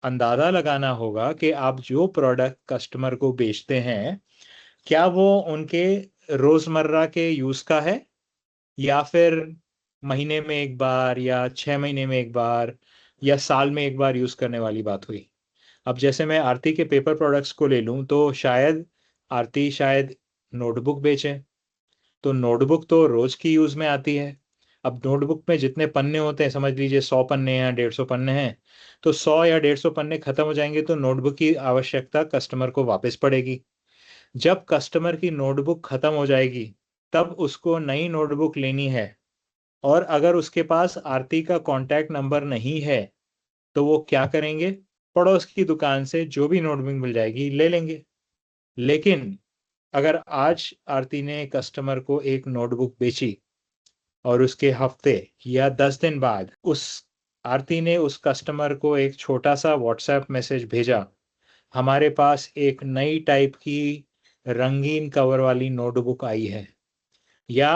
अंदाज़ा लगाना होगा कि आप जो प्रोडक्ट कस्टमर को बेचते हैं, क्या वो उनके रोज़मर्रा के यूज़ का है या फिर महीने में एक बार या 6 महीने में एक बार या साल में एक बार यूज़ करने वाली बात हुई। अब जैसे मैं आरती के पेपर प्रोडक्ट्स को ले लूँ तो शायद आरती नोटबुक बेचे, तो नोटबुक तो रोज की यूज में आती है। अब नोटबुक में जितने पन्ने होते हैं, समझ लीजिए 100 पन्ने या 150 पन्ने हैं, तो 100 या 150 पन्ने खत्म हो जाएंगे तो नोटबुक की आवश्यकता कस्टमर को वापस पड़ेगी। जब कस्टमर की नोटबुक खत्म हो जाएगी तब उसको नई नोटबुक लेनी है, और अगर उसके पास आरती का कॉन्टैक्ट नंबर नहीं है तो वो क्या करेंगे? पड़ोस की दुकान से जो भी नोटबुक मिल जाएगी ले लेंगे। लेकिन अगर आज आरती ने कस्टमर को एक नोटबुक बेची और उसके हफ्ते या 10 दिन बाद उस आरती ने उस कस्टमर को एक छोटा सा व्हाट्सएप मैसेज भेजा, हमारे पास एक नई टाइप की रंगीन कवर वाली नोटबुक आई है, या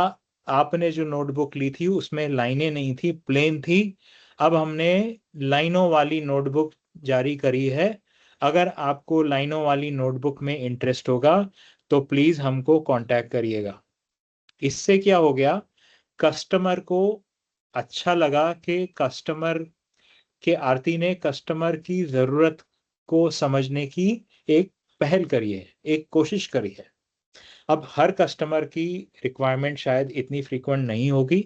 आपने जो नोटबुक ली थी उसमें लाइनें नहीं थी, प्लेन थी, अब हमने लाइनों वाली नोटबुक जारी करी है, अगर आपको लाइनों वाली नोटबुक में इंटरेस्ट होगा तो प्लीज हमको कांटेक्ट करिएगा। इससे क्या हो गया? कस्टमर को अच्छा लगा कि आरती ने कस्टमर की जरूरत को समझने की एक पहल करी है, एक कोशिश करी है। अब हर कस्टमर की रिक्वायरमेंट शायद इतनी फ्रीक्वेंट नहीं होगी,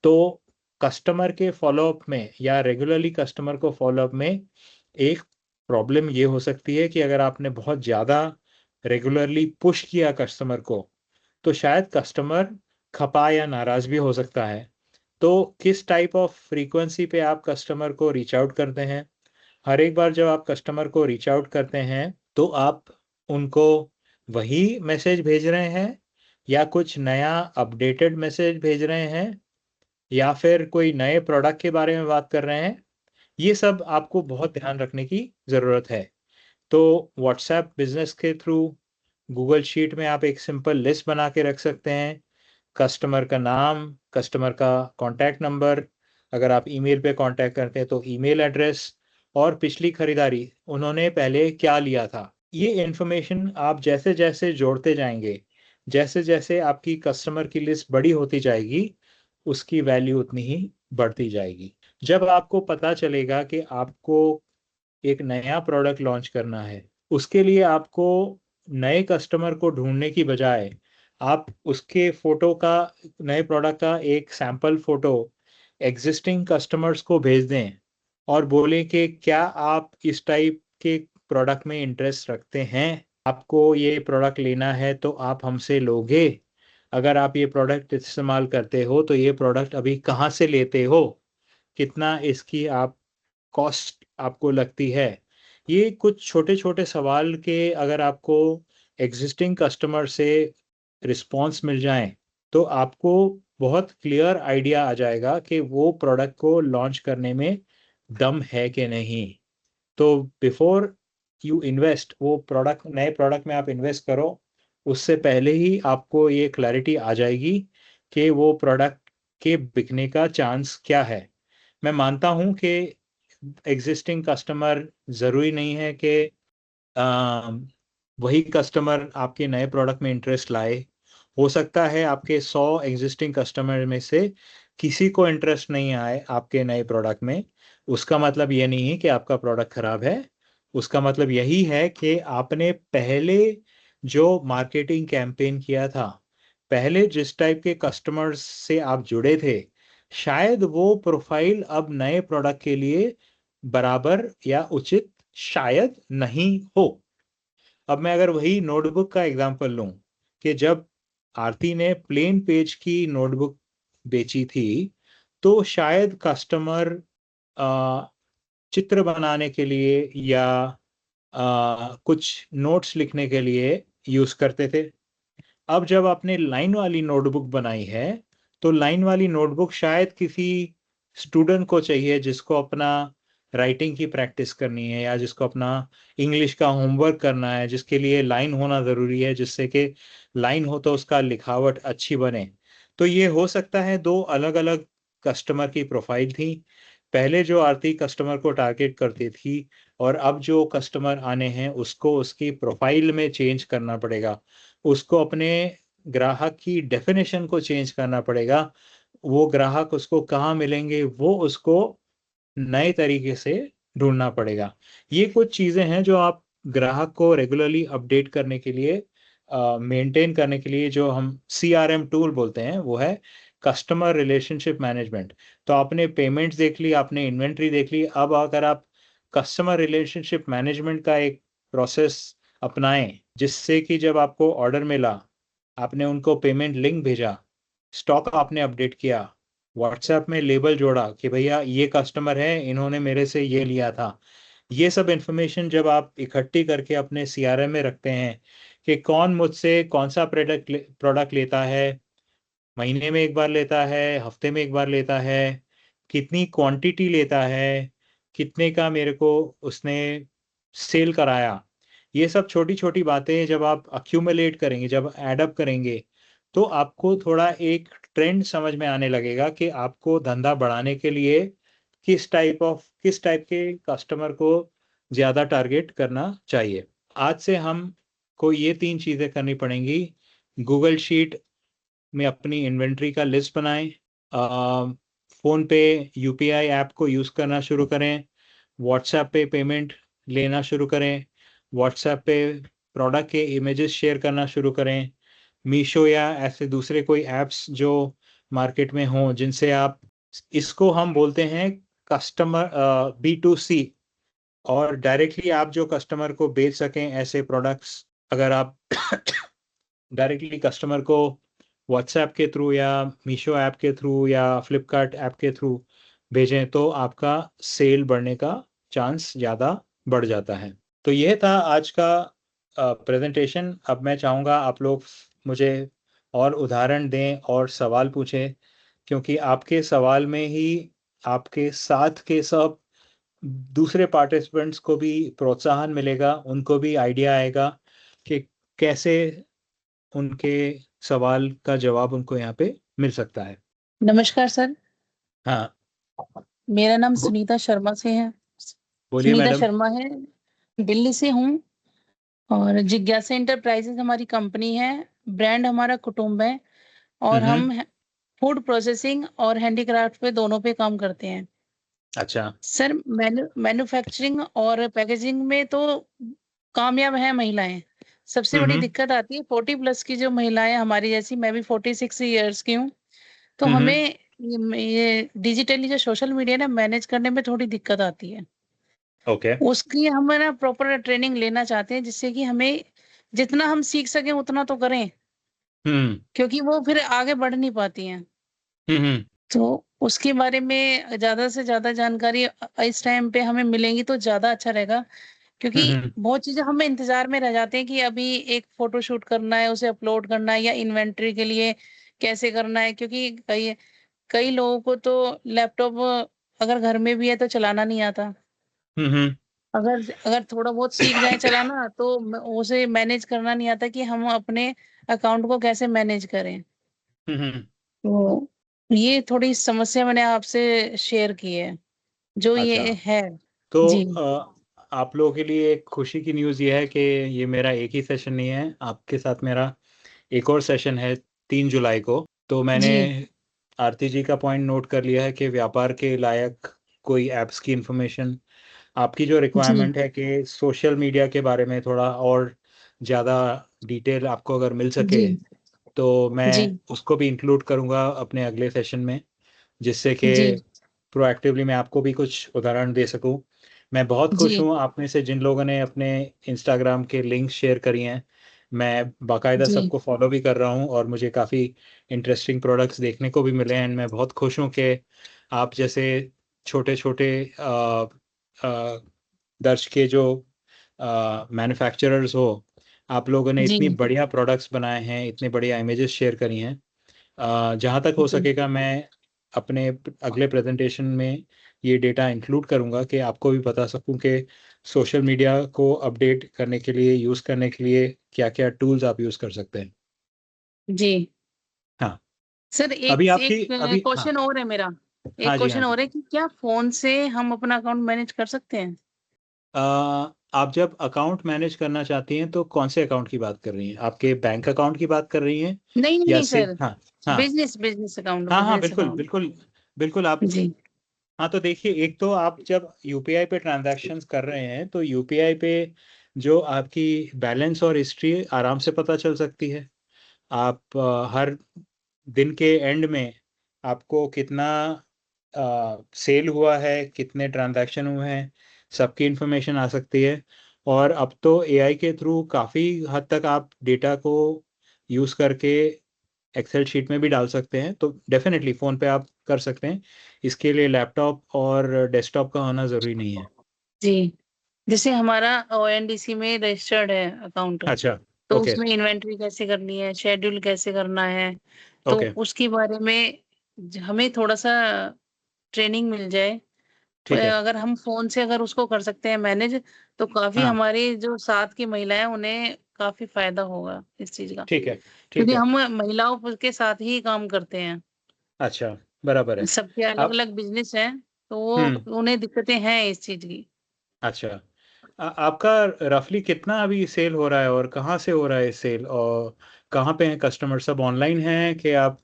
तो कस्टमर के फॉलोअप में या रेगुलरली कस्टमर को फॉलोअप में एक प्रॉब्लम ये हो सकती है कि अगर आपने बहुत ज़्यादा रेगुलरली पुश किया कस्टमर को तो शायद कस्टमर खपा या नाराज़ भी हो सकता है। तो किस टाइप ऑफ फ्रीक्वेंसी पे आप कस्टमर को रीच आउट करते हैं? हर एक बार जब आप कस्टमर को रीच आउट करते हैं तो आप उनको वही मैसेज भेज रहे हैं या कुछ नया अपडेटेड मैसेज भेज रहे हैं या फिर कोई नए प्रोडक्ट के बारे में बात कर रहे हैं? ये सब आपको बहुत ध्यान रखने की ज़रूरत है। तो व्हाट्सएप बिजनेस के थ्रू गूगल शीट में आप एक सिंपल लिस्ट बना के रख सकते हैं, कस्टमर का नाम, कस्टमर का कॉन्टैक्ट नंबर, अगर आप ईमेल पे कॉन्टैक्ट करते हैं तो ईमेल एड्रेस, और पिछली खरीदारी उन्होंने पहले क्या लिया था। ये इन्फॉर्मेशन आप जैसे जैसे जोड़ते जाएंगे, जैसे जैसे आपकी कस्टमर की लिस्ट बड़ी होती जाएगी, उसकी वैल्यू उतनी ही बढ़ती जाएगी। जब आपको पता चलेगा कि आपको एक नया प्रोडक्ट लॉन्च करना है, उसके लिए आपको नए कस्टमर को ढूंढने की बजाय आप उसके फोटो का, नए प्रोडक्ट का एक सैंपल फोटो एग्जिस्टिंग कस्टमर्स को भेज दें और बोलें कि क्या आप इस टाइप के प्रोडक्ट में इंटरेस्ट रखते हैं, आपको ये प्रोडक्ट लेना है तो आप हमसे लोगे, अगर आप ये प्रोडक्ट इस्तेमाल करते हो तो ये प्रोडक्ट अभी कहाँ से लेते हो, कितना इसकी आप कॉस्ट आपको लगती है। ये कुछ छोटे छोटे सवाल के अगर आपको एग्जिस्टिंग कस्टमर से रिस्पॉन्स मिल जाए तो आपको बहुत क्लियर आइडिया आ जाएगा कि वो प्रोडक्ट को लॉन्च करने में दम है कि नहीं। तो बिफोर यू इन्वेस्ट, वो प्रोडक्ट, नए प्रोडक्ट में आप इन्वेस्ट करो, उससे पहले ही आपको ये क्लैरिटी आ जाएगी कि वो प्रोडक्ट के बिकने का चांस क्या है। मैं मानता हूं कि एग्जिस्टिंग कस्टमर ज़रूरी नहीं है कि वही कस्टमर आपके नए प्रोडक्ट में इंटरेस्ट लाए। हो सकता है आपके 100 एग्जिस्टिंग कस्टमर में से किसी को इंटरेस्ट नहीं आए आपके नए प्रोडक्ट में। उसका मतलब ये नहीं है कि आपका प्रोडक्ट खराब है, उसका मतलब यही है कि आपने पहले जो मार्केटिंग कैंपेन किया था, पहले जिस टाइप के कस्टमर्स से आप जुड़े थे, शायद वो प्रोफाइल अब नए प्रोडक्ट के लिए बराबर या उचित शायद नहीं हो। अब मैं अगर वही नोटबुक का एग्जांपल लूं कि जब आरती ने प्लेन पेज की नोटबुक बेची थी तो शायद कस्टमर चित्र बनाने के लिए या कुछ नोट्स लिखने के लिए यूज करते थे। अब जब आपने लाइन वाली नोटबुक बनाई है तो लाइन वाली नोटबुक शायद किसी स्टूडेंट को चाहिए जिसको अपना राइटिंग की प्रैक्टिस करनी है या जिसको अपना इंग्लिश का होमवर्क करना है, जिसके लिए लाइन होना ज़रूरी है, जिससे कि लाइन हो तो उसका लिखावट अच्छी बने। तो ये हो सकता है दो अलग अलग कस्टमर की प्रोफाइल थी। पहले जो आरती कस्टमर को टारगेट करती थी और अब जो कस्टमर आने हैं उसको उसकी प्रोफाइल में चेंज करना पड़ेगा, उसको अपने ग्राहक की डेफिनेशन को चेंज करना पड़ेगा। वो ग्राहक उसको कहाँ मिलेंगे वो उसको नए तरीके से ढूंढना पड़ेगा। ये कुछ चीज़ें हैं जो आप ग्राहक को रेगुलरली अपडेट करने के लिए, मेंटेन करने के लिए, जो हम CRM टूल बोलते हैं, वो है कस्टमर रिलेशनशिप मैनेजमेंट। तो आपने पेमेंट्स देख ली, आपने इन्वेंट्री देख ली, अब अगर आप कस्टमर रिलेशनशिप मैनेजमेंट का एक प्रोसेस अपनाएं जिससे कि जब आपको ऑर्डर मिला आपने उनको पेमेंट लिंक भेजा, स्टॉक आपने अपडेट किया, व्हाट्सएप में लेबल जोड़ा कि भैया ये कस्टमर है, इन्होंने मेरे से ये लिया था। ये सब इंफॉर्मेशन जब आप इकट्ठी करके अपने CRM में रखते हैं कि कौन मुझसे कौन सा प्रोडक्ट लेता है, महीने में एक बार लेता है, हफ्ते में एक बार लेता है, कितनी क्वांटिटी लेता है, कितने का मेरे को उसने सेल कराया, ये सब छोटी छोटी बातें जब आप अक्यूमुलेट करेंगे, जब एडअप करेंगे, तो आपको थोड़ा एक ट्रेंड समझ में आने लगेगा कि आपको धंधा बढ़ाने के लिए किस टाइप के कस्टमर को ज़्यादा टारगेट करना चाहिए। आज से हमको ये 3 चीज़ें करनी पड़ेंगी। गूगल शीट में अपनी इन्वेंट्री का लिस्ट बनाएं, फ़ोन पे UPI ऐप को यूज़ करना शुरू करें, व्हाट्सएप पे पेमेंट लेना शुरू करें, व्हाट्सएप पे प्रोडक्ट के इमेजेस शेयर करना शुरू करें, मीशो या ऐसे दूसरे कोई ऐप्स जो मार्केट में हों जिनसे आप, इसको हम बोलते हैं कस्टमर B2C, और डायरेक्टली आप जो कस्टमर को बेच सकें ऐसे प्रोडक्ट्स, अगर आप डायरेक्टली कस्टमर को व्हाट्सएप के थ्रू या मीशो ऐप के थ्रू या फ्लिपकार्ट ऐप के थ्रू भेजें तो आपका सेल बढ़ने का चांस ज़्यादा बढ़ जाता है। तो यह था आज का प्रेजेंटेशन। अब मैं चाहूँगा आप लोग मुझे और उदाहरण दें और सवाल पूछें, क्योंकि आपके सवाल में ही आपके साथ के सब दूसरे पार्टिसिपेंट्स को भी प्रोत्साहन मिलेगा, उनको भी आइडिया आएगा कि कैसे उनके सवाल का जवाब उनको यहाँ पे मिल सकता है। नमस्कार सर, हाँ, मेरा नाम सुनीता शर्मा से है। बोलिए सुनीता मैडम। शर्मा है, दिल्ली से हूँ और जिज्ञासा एंटरप्राइजेज हमारी कंपनी है। ब्रांड हमारा कुटुंब है और हम फूड प्रोसेसिंग और हैंडीक्राफ्ट पे दोनों पे काम करते हैं। अच्छा। सर मैन्युफैक्चरिंग और पैकेजिंग में तो कामयाब है महिलाएं। सबसे बड़ी हम्म दिक्कत आती है 40+ की जो महिलाएं हमारी जैसी, मैं भी 46 ईयर्स की हूँ, तो हम्म। हमें ये डिजिटली जो सोशल मीडिया ना मैनेज करने में थोड़ी दिक्कत आती है। ओके। उसकी हम ना प्रॉपर ट्रेनिंग लेना चाहते हैं, जिससे कि हमें जितना हम सीख सकें उतना तो करें, हम्म क्योंकि वो फिर आगे बढ़ नहीं पाती हैं। हम्म। तो उसके बारे में ज्यादा से ज्यादा जानकारी इस टाइम पे हमें मिलेंगी तो ज्यादा अच्छा रहेगा, क्योंकि हम्म बहुत चीजें हम इंतजार में रह जाते हैं कि अभी एक फोटो शूट करना है, उसे अपलोड करना है, या इन्वेंटरी के लिए कैसे करना है, क्योंकि कई कई लोगों को तो लैपटॉप अगर घर में भी है तो चलाना नहीं आता। हम्म। अगर अगर थोड़ा बहुत सीख जाए चलाना तो उसे मैनेज करना नहीं आता कि हम अपने अकाउंट को कैसे मैनेज करें। हम्म। तो ये थोड़ी समस्या मैंने आपसे शेयर की है, जो अच्छा। ये है। तो जी आप लोगों के लिए एक खुशी की न्यूज़ ये है कि ये मेरा एक ही सेशन नहीं है, आपके साथ मेरा एक और सेशन है 3 जुलाई को। तो मैंने जी आरती जी का पॉइंट नोट कर लिया है कि व्यापार के लायक कोई ऐप्स की इंफॉर्मेशन, आपकी जो जी रिक्वायरमेंट है कि सोशल मीडिया के बारे में थोड़ा और ज़्यादा डिटेल आपको अगर मिल जी सके, तो जी मैं उसको भी इंक्लूड करूँगा अपने अगले सेशन में, जिससे कि जी प्रोएक्टिवली मैं आपको भी कुछ उदाहरण दे सकूं। मैं बहुत खुश जी हूं आप में से जिन लोगों ने अपने इंस्टाग्राम के लिंक शेयर करी हैं। मैं बाकायदा जी सबको फॉलो भी कर रहा हूं और मुझे काफ़ी इंटरेस्टिंग प्रोडक्ट्स देखने को भी मिले हैं। मैं बहुत खुश हूं कि आप जैसे छोटे छोटे दर्ज के जो मैन्युफैक्चरर्स हो, आप लोगों ने जी इतनी बढ़िया प्रोडक्ट्स बनाए हैं, इतने बढ़िया इमेजेस शेयर करी हैं। जहाँ तक हो जी सकेगा मैं अपने अगले प्रेजेंटेशन में ये डेटा इंक्लूड करूँगा कि आपको भी बता सकूँ कि सोशल मीडिया को अपडेट करने के लिए, यूज़ करने के लिए क्या क्या टूल्स आप यूज़ कर सकते हैं। जी हाँ। सर एक अभी एक आपकी अभी हाँ। क्वेश्चन और है मेरा। हाँ एक जी, हाँ क्वेश्चन जी। और है कि क्या फोन से हम अपना अकाउंट मैनेज कर सकते हैं? अ, आप जब अकाउंट मैनेज करना चाहती हैं तो कौन से अकाउंट की बात कर रही हैं? आपके बैंक अकाउंट की बात कर रही हैं नहीं नहीं या नहीं सिर्फ? सर, हाँ हाँ बिजनेस बिजनेस अकाउंट, हाँ हाँ, बिजनेस बिल्कुल अकाउंट। बिल्कुल बिल्कुल। आप जी हाँ, तो देखिए, एक तो आप जब यूपीआई पे ट्रांजैक्शंस कर रहे हैं तो यूपीआई पे जो आपकी बैलेंस और हिस्ट्री आराम से पता चल सकती है। आप हर दिन के एंड में आपको कितना सेल हुआ है, कितने ट्रांजैक्शन हुए हैं, सबकी इंफॉर्मेशन आ सकती है। और अब तो एआई के थ्रू काफ़ी हद तक आप डेटा को यूज़ करके एक्सेल शीट में भी डाल सकते हैं, तो डेफिनेटली फ़ोन पे आप कर सकते हैं। इसके लिए लैपटॉप और डेस्कटॉप का होना ज़रूरी नहीं है। जी जैसे हमारा ओएनडीसी में रजिस्टर्ड है अकाउंट, अच्छा। तो ओके। उसमें इन्वेंट्री कैसे करनी है, शेड्यूल कैसे करना है, तो ओके। उसके बारे में हमें थोड़ा सा ट्रेनिंग मिल जाए। ठीक है। अगर हम फोन से अगर उसको कर सकते हैं मैनेज, तो काफी हाँ। हमारी जो साथ की महिलाएं हैं, उन्हें काफी फायदा होगा इस चीज का, ठीक है। ठीक क्योंकि है। हम महिलाओं के साथ ही काम करते हैं। अच्छा। बराबर है। सबके अलग आप अलग बिजनेस हैं, तो वो हम्म। उन्हें दिक्कतें हैं इस चीज की। अच्छा। आपका रफली कितना अभी सेल हो रहा है और कहाँ से हो रहा है सेल, और कहाँ पे हैं कस्टमर? सब ऑनलाइन हैं कि आप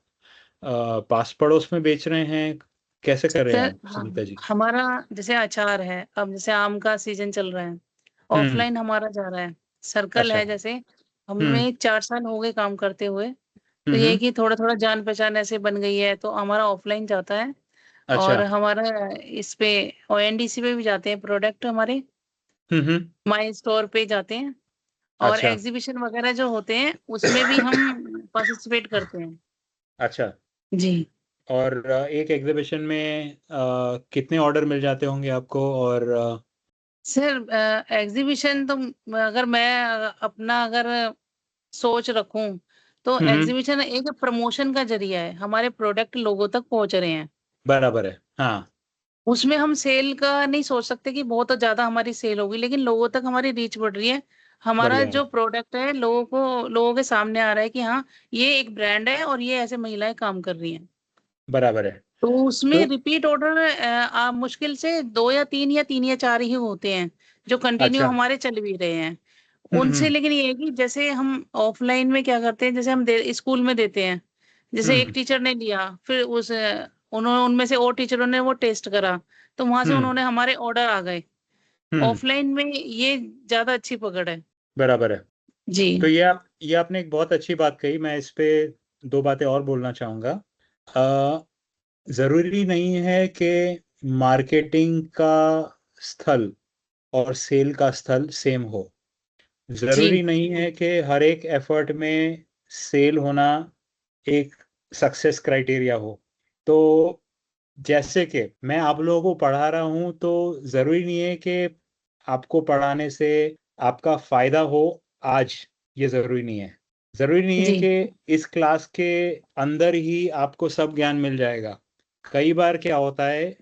पास पड़ोस में बेच रहे हैं? कैसे कर रहे हैं सर आप सुनीता जी? हमारा जैसे अचार है, अब जैसे आम का सीजन चल रहा है, हम्म। ऑफलाइन हमारा जा रहा है। सर्कल अच्छा। है जैसे, हम्म हमें 4 साल हो गए काम करते हुए, तो ये है हम्म। कि थोड़ा थोड़ा जान पहचान ऐसे बन गई है, तो हमारा ऑफलाइन जाता है। अच्छा। और हमारा इस पे ओएनडीसी पे भी जाते हैं प्रोडक्ट हमारे, हम्म। माई स्टोर पे जाते हैं। और अच्छा। एग्जीबिशन वगैरह जो होते हैं उसमें भी हम पार्टिसिपेट करते हैं। अच्छा। जी और एक एग्जीबिशन में कितने ऑर्डर मिल जाते होंगे आपको? और सर एग्जीबिशन तो अगर मैं अपना अगर सोच रखूं, तो हम्म। एग्जीबिशन एक प्रमोशन का जरिया है, हमारे प्रोडक्ट लोगों तक पहुंच रहे हैं। बराबर है। हाँ। उसमें हम सेल का नहीं सोच सकते कि बहुत ज्यादा हमारी सेल होगी, लेकिन लोगों तक हमारी रीच बढ़ रही है। हमारा बढ़िया है। जो प्रोडक्ट है लोगों के सामने आ रहा है कि हाँ, ये एक ब्रांड है और ये ऐसे महिलाएं काम कर रही हैं। बराबर है। तो उसमें तो रिपीट ऑर्डर मुश्किल से 2 या 3 या 4 ही होते हैं, जो कंटिन्यू अच्छा। हमारे चल भी रहे हैं उनसे। हम्म। लेकिन ये है कि जैसे हम ऑफलाइन में क्या करते हैं, जैसे हम स्कूल में देते हैं, जैसे एक हम्म टीचर ने लिया, फिर उस उन्होंने उनमें से और टीचरों ने वो टेस्ट करा, तो वहां से हम्म उन्होंने हमारे ऑर्डर आ गए। हम्म ऑफलाइन में ये ज्यादा अच्छी पकड़ है। बराबर है। जी तो ये आपने एक बहुत अच्छी बात कही। मैं इस पे दो बातें और बोलना चाहूँगा। ज़रूरी नहीं है कि मार्केटिंग का स्थल और सेल का स्थल सेम हो। जी ज़रूरी नहीं है कि हर एक एफर्ट में सेल होना एक सक्सेस क्राइटेरिया हो। तो जैसे कि मैं आप लोगों को पढ़ा रहा हूँ, तो ज़रूरी नहीं है कि आपको पढ़ाने से आपका फ़ायदा हो आज, ये ज़रूरी नहीं है। ज़रूरी नहीं है जी कि इस क्लास के अंदर ही आपको सब ज्ञान मिल जाएगा। कई बार क्या होता है,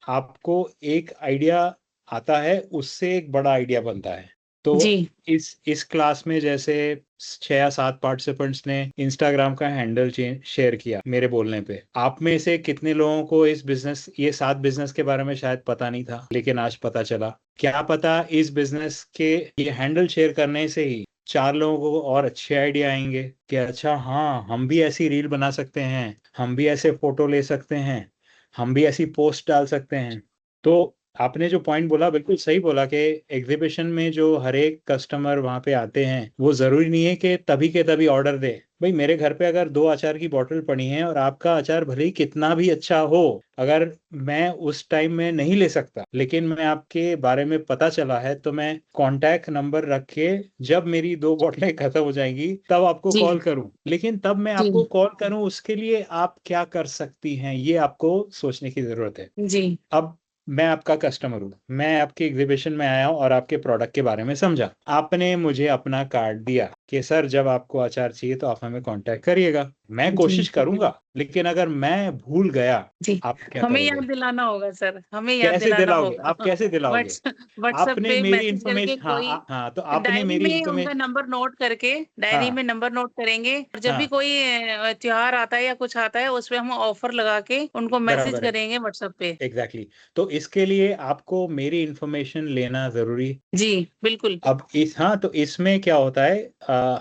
आपको एक आइडिया आता है, उससे एक बड़ा आइडिया बनता है। तो जी इस क्लास में जैसे 6 या 7 पार्टिसिपेंट्स ने इंस्टाग्राम का हैंडल शेयर किया मेरे बोलने पे। आप में से कितने लोगों को ये 7 बिजनेस के बारे में शायद पता नहीं था, लेकिन आज पता चला। क्या पता इस बिजनेस के ये हैंडल शेयर करने से ही 4 लोगों को और अच्छे आइडिया आएंगे कि अच्छा हाँ, हम भी ऐसी रील बना सकते हैं, हम भी ऐसे फोटो ले सकते हैं, हम भी ऐसी पोस्ट डाल सकते हैं। तो आपने जो पॉइंट बोला बिल्कुल सही बोला कि एग्जीबिशन में जो हर एक कस्टमर वहां पे आते हैं, वो जरूरी नहीं है कि तभी के तभी ऑर्डर दे। भाई मेरे घर पे अगर 2 अचार की बोतल पड़ी है और आपका अचार भले ही कितना भी अच्छा हो, अगर मैं उस टाइम में नहीं ले सकता, लेकिन मैं आपके बारे में पता चला है, तो मैं कांटेक्ट नंबर रख के जब मेरी 2 बोतलें खत्म हो जाएंगी तब आपको जी कॉल करूं। लेकिन तब मैं जी आपको कॉल करूं, उसके लिए आप क्या कर सकती हैं, ये आपको सोचने की जरूरत है। जी अब मैं आपका कस्टमर हूँ, मैं आपके एग्जीबिशन में आया हूँ और आपके प्रोडक्ट के बारे में समझा। आपने मुझे अपना कार्ड दिया कि सर जब आपको अचार चाहिए तो आप हमें कांटेक्ट करिएगा। मैं जी कोशिश करूंगा, लेकिन अगर मैं भूल गया, जी आप क्या हमें याद करोगे? दिलाना होगा सर, हमें याद कैसे दिलाना दिलाओगे? होगा। आप कैसे दिलाओगे? व्हाट्सएप आपने पे मेरी मैसेज करके इंफॉर्मेशन, कोई हाँ, तो आपने डायरी मेरी में उनका इंफॉर्मेशन, नंबर नोट करके, डायरी हाँ में नंबर नोट करेंगे, और जब भी हाँ, कोई त्योहार आता है या कुछ आता है उस पे हम ऑफर लगा के उनको मैसेज बराबर है, करेंगे व्हाट्सएप पे। एग्जैक्टली तो इसके लिए आपको मेरी इंफॉर्मेशन लेना जरूरी। जी बिल्कुल। अब हाँ, तो इसमें क्या होता है,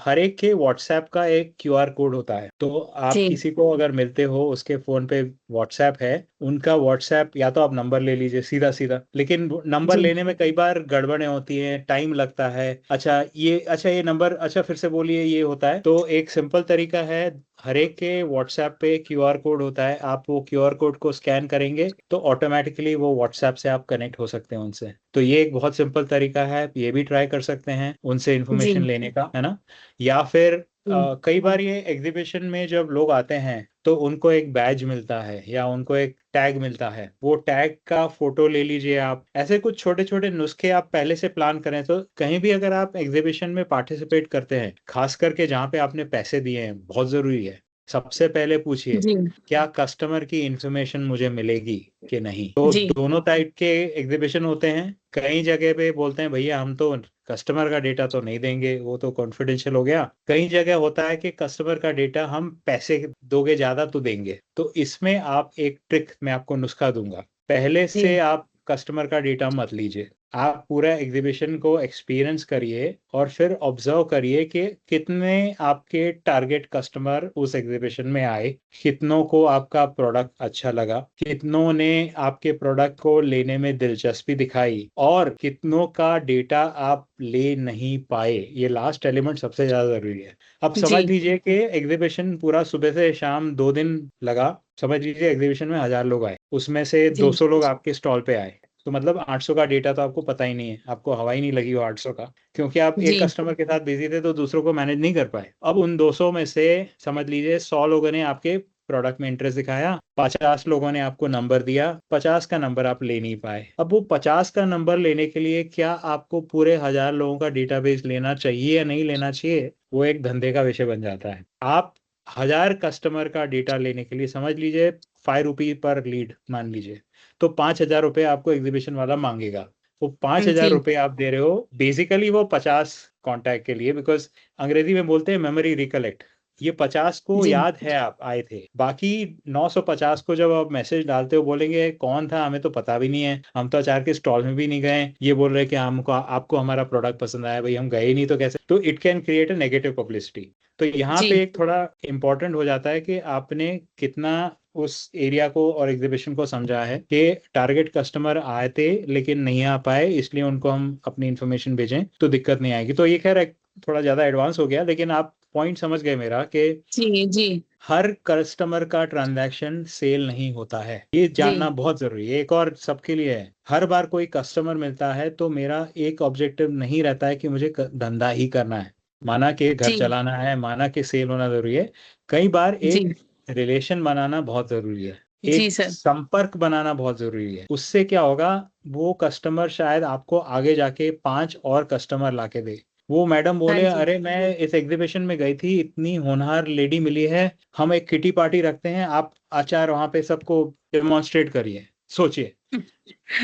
हर एक के व्हाट्सएप का एक क्यूआर कोड होता है। तो आप जी किसी को अगर मिलते हो, उसके फोन पे व्हाट्सएप है, उनका व्हाट्सएप या तो आप नंबर ले लीजिए सीधा सीधा, लेकिन नंबर जी लेने में कई बार गड़बड़ें होती हैं, टाइम लगता है। अच्छा ये नंबर, अच्छा फिर से बोलिए, ये होता है। तो एक सिंपल तरीका है, हर एक के व्हाट्सएप पे क्यूआर कोड होता है। आप वो क्यूआर कोड को स्कैन करेंगे तो ऑटोमेटिकली वो व्हाट्सएप से आप कनेक्ट हो सकते हैं उनसे। तो ये एक बहुत सिंपल तरीका है, ये भी ट्राई कर सकते हैं उनसे जी इंफॉर्मेशन लेने का, है ना। या फिर जी कई बार ये एग्जीबिशन में जब लोग आते हैं तो उनको एक बैज मिलता है या उनको एक टैग मिलता है। वो टैग का फोटो ले लीजिए आप। ऐसे कुछ छोटे छोटे नुस्खे आप पहले से प्लान करें, तो कहीं भी अगर आप एग्जीबिशन में पार्टिसिपेट करते हैं, खास करके जहाँ पे आपने पैसे दिए हैं, बहुत जरूरी है, सबसे पहले पूछिए जी क्या कस्टमर की इंफॉर्मेशन मुझे मिलेगी कि नहीं। तो जी दोनों टाइप के एग्जीबिशन होते हैं। कई जगह पे बोलते हैं भैया हम तो कस्टमर का डेटा तो नहीं देंगे, वो तो कॉन्फिडेंशियल हो गया। कई जगह होता है कि कस्टमर का डेटा हम पैसे दोगे ज्यादा तो देंगे। तो इसमें आप एक ट्रिक, मैं आपको नुस्खा दूंगा। पहले से जी आप कस्टमर का डेटा मत लीजिए। आप पूरा एग्जीबिशन को एक्सपीरियंस करिए और फिर ऑब्जर्व करिए कि कितने आपके टारगेट कस्टमर उस एग्जीबिशन में आए, कितनों को आपका प्रोडक्ट अच्छा लगा, कितनों ने आपके प्रोडक्ट को लेने में दिलचस्पी दिखाई, और कितनों का डेटा आप ले नहीं पाए। ये लास्ट एलिमेंट सबसे ज्यादा जरूरी है। अब जी समझ लीजिए कि एग्जीबिशन पूरा सुबह से शाम 2 दिन लगा। समझ लीजिए एग्जीबिशन में 1000 लोग आए, उसमें से जी 200 लोग आपके स्टॉल पे आए, तो मतलब 800 का डेटा तो आपको पता ही नहीं है, आपको हवा ही नहीं लगी वो 800 का, क्योंकि आप एक जी कस्टमर के साथ बिजी थे तो दूसरों को मैनेज नहीं कर पाए। अब उन 200 में से समझ लीजिए 100 लोगों ने आपके प्रोडक्ट में इंटरेस्ट दिखाया, 50 लोगों ने आपको नंबर दिया, 50 का नंबर आप ले नहीं पाए। अब वो 50 का नंबर लेने के लिए क्या आपको पूरे 1000 लोगों का डेटाबेस लेना चाहिए या नहीं लेना चाहिए, वो एक धंधे का विषय बन जाता है। आप 1000 कस्टमर का डेटा लेने के लिए समझ लीजिए 5 रुपये पर लीड मान लीजिए, तो 5000 रुपये आपको एग्जीबिशन वाला मांगेगा। वो 5000 रुपये आप दे रहे हो बेसिकली वो 50 कॉन्टैक्ट के लिए, बिकॉज अंग्रेजी में बोलते हैं मेमोरी रिकलेक्ट। ये 50 को जी याद है आप आए थे, बाकी 950 को जब आप मैसेज डालते हो बोलेंगे कौन था, हमें तो पता भी नहीं है, हम तो अचार के स्टॉल में भी नहीं गए, ये बोल रहे कि हमको आपको हमारा प्रोडक्ट पसंद आया, भाई हम गए ही नहीं तो कैसे। तो it can create a negative publicity. तो यहाँ जी पे एक थोड़ा इंपॉर्टेंट हो जाता है कि आपने कितना उस एरिया को और एग्जीबिशन को समझा है कि टारगेट कस्टमर आए थे लेकिन नहीं आ पाए, इसलिए उनको हम अपनी इन्फॉर्मेशन भेजें तो दिक्कत नहीं आएगी। तो ये खैर थोड़ा ज्यादा एडवांस हो गया, लेकिन आप पॉइंट समझ गए मेरा कि जी जी हर कस्टमर का ट्रांजैक्शन सेल नहीं होता है, ये जानना बहुत जरूरी है। एक और सबके लिए है, हर बार कोई कस्टमर मिलता है तो मेरा एक ऑब्जेक्टिव नहीं रहता है कि मुझे धंधा ही करना है, माना कि घर जी चलाना है, माना कि सेल होना जरूरी है। कई बार जी एक रिलेशन बनाना बहुत जरूरी है, जी एक सर। संपर्क बनाना बहुत जरूरी है। उससे क्या होगा, वो कस्टमर शायद आपको आगे जाके 5 और कस्टमर लाके दे। वो मैडम हाँ बोले जी अरे मैं इस एग्जीबिशन में गई थी, इतनी होनहार लेडी मिली है, हम एक किटी पार्टी रखते हैं, आप आचार वहां पे सबको डेमोन्स्ट्रेट करिए। सोचिए, उस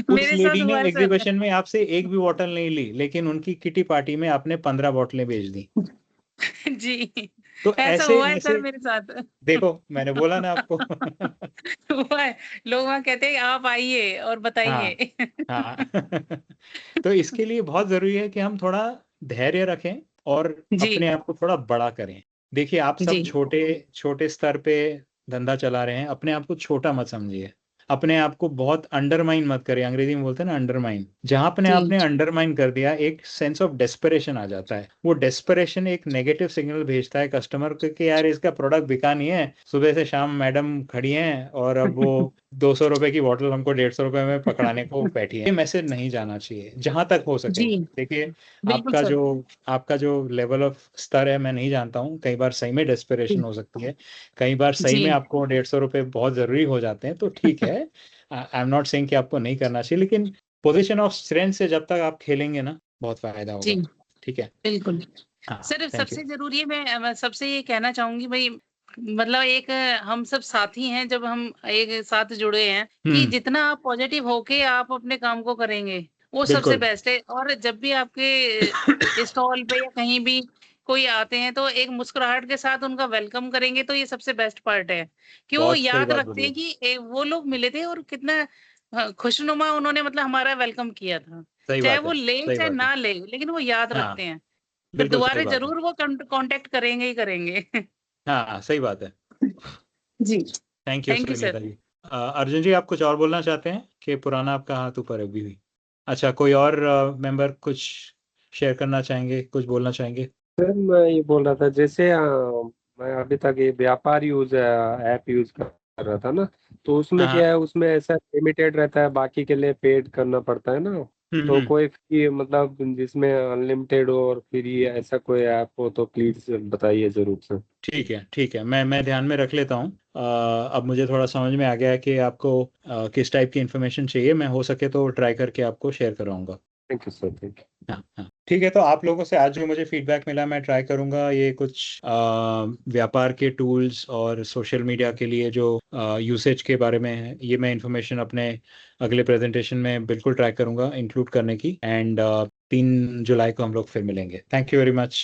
मेरे साथ लेडी ने हुआ है सर। एग्जीबिशन में आपसे एक भी बोतल नहीं ली, लेकिन उनकी किटी पार्टी में आपने 15 बोतलें बेच दी। जी तो ऐसा ऐसे हुआ है सर ऐसे मेरे साथ। देखो, मैंने बोला ना आपको। हुआ है, लोग वहाँ कहते हैं आप आइए और हाँ बताइए। हाँ। तो इसके लिए बहुत जरूरी है कि हम थोड़ा धैर्य रखें और जी अपने आप को थोड़ा बड़ा करें। देखिए, आप सब जी छोटे छोटे स्तर पे धंधा चला रहे हैं, अपने आप को छोटा मत समझिए, अपने आप को बहुत अंडरमाइन मत करिए। अंग्रेजी में बोलते हैं ना अंडरमाइन, जहां अपने जी आपने अंडरमाइन कर दिया, एक सेंस ऑफ डेस्परेशन आ जाता है। वो डेस्परेशन एक नेगेटिव सिग्नल भेजता है कस्टमर को कि यार इसका प्रोडक्ट बिका नहीं है, सुबह से शाम मैडम खड़ी हैं और अब वो 200 रुपए की बोतल हमको 150 रुपए में पकड़ाने को बैठी है। ये मैसेज नहीं जाना चाहिए जहां तक हो सके। जी देखिए, बिल्कुल सर। आपका जो लेवल ऑफ स्तर है मैं नहीं जानता हूँ, कई बार सही में डेस्परेशन जी हो सकती है, कई बार सही में जी आपको 150 रुपए बहुत जरूरी हो जाते हैं, तो ठीक है। आई एम नॉट सेइंग कि आपको नहीं करना चाहिए, लेकिन पोजीशन ऑफ स्ट्रेंथ से जब तक आप खेलेंगे ना, बहुत फायदा जी होगा। ठीक है। बिल्कुल हाँ, सर। Thank you. सबसे जरूरी है, मैं सबसे ये कहना चाहूंगी भाई, मतलब एक हम सब साथी हैं, जब हम एक साथ जुड़े हैं, कि जितना आप पॉजिटिव होके आप अपने काम को करेंगे वो सबसे बिल्कुल। बेस्ट है। और जब भी आपके स्टॉल पे या कहीं भी कोई आते हैं तो एक मुस्कुराहट के साथ उनका वेलकम करेंगे, तो ये सबसे बेस्ट पार्ट है कि वो बहुत सही याद बात रखते बोली हैं है। कि वो लोग मिले थे और कितना खुशनुमा उन्होंने मतलब हमारा वेलकम किया था। सही चाहे बात वो है, ले सही चाहे बात है। ना ले, लेकिन वो याद हाँ, रखते हैं। फिर बिल्कुल सही दोबारा बात है। जरूर वो कांटेक्ट करेंगे ही करेंगे। हाँ, सही बात है। जी thank you thank you Sunita sir. जी। अर्जुन जी, आप कुछ और बोलना चाहते हैं कि पुराना आपका हाथ ऊपर है अभी भी? अच्छा, कोई और मेंबर कुछ शेयर करना चाहेंगे, कुछ बोलना चाहेंगे? सर मैं ये बोल रहा था, जैसे मैं अभी तक ये व्यापार यूज ऐप यूज कर रहा था ना, तो उसमें हाँ। क्या है, उसमें ऐसा लिमिटेड रहता है, बाकी के लिए पेड करना पड़ता है ना। तो हम्म। कोई फ्री मतलब जिसमें अनलिमिटेड हो और फ्री ऐसा कोई ऐप हो तो प्लीज बताइए जरूर सर। ठीक है, ठीक है, मैं ध्यान में रख लेता हूँ। अब मुझे थोड़ा समझ में आ गया है कि आपको किस टाइप की इन्फॉर्मेशन चाहिए। मैं हो सके तो ट्राई करके आपको शेयर कराऊंगा। थैंक यू सर, थैंक हाँ हाँ, ठीक है। तो आप लोगों से आज जो मुझे फीडबैक मिला, मैं ट्राई करूंगा ये कुछ व्यापार के टूल्स और सोशल मीडिया के लिए जो यूसेज के बारे में है, ये मैं इन्फॉर्मेशन अपने अगले प्रेजेंटेशन में बिल्कुल ट्राई करूंगा इंक्लूड करने की। एंड 3 जुलाई को हम लोग फिर मिलेंगे। Thank you very much.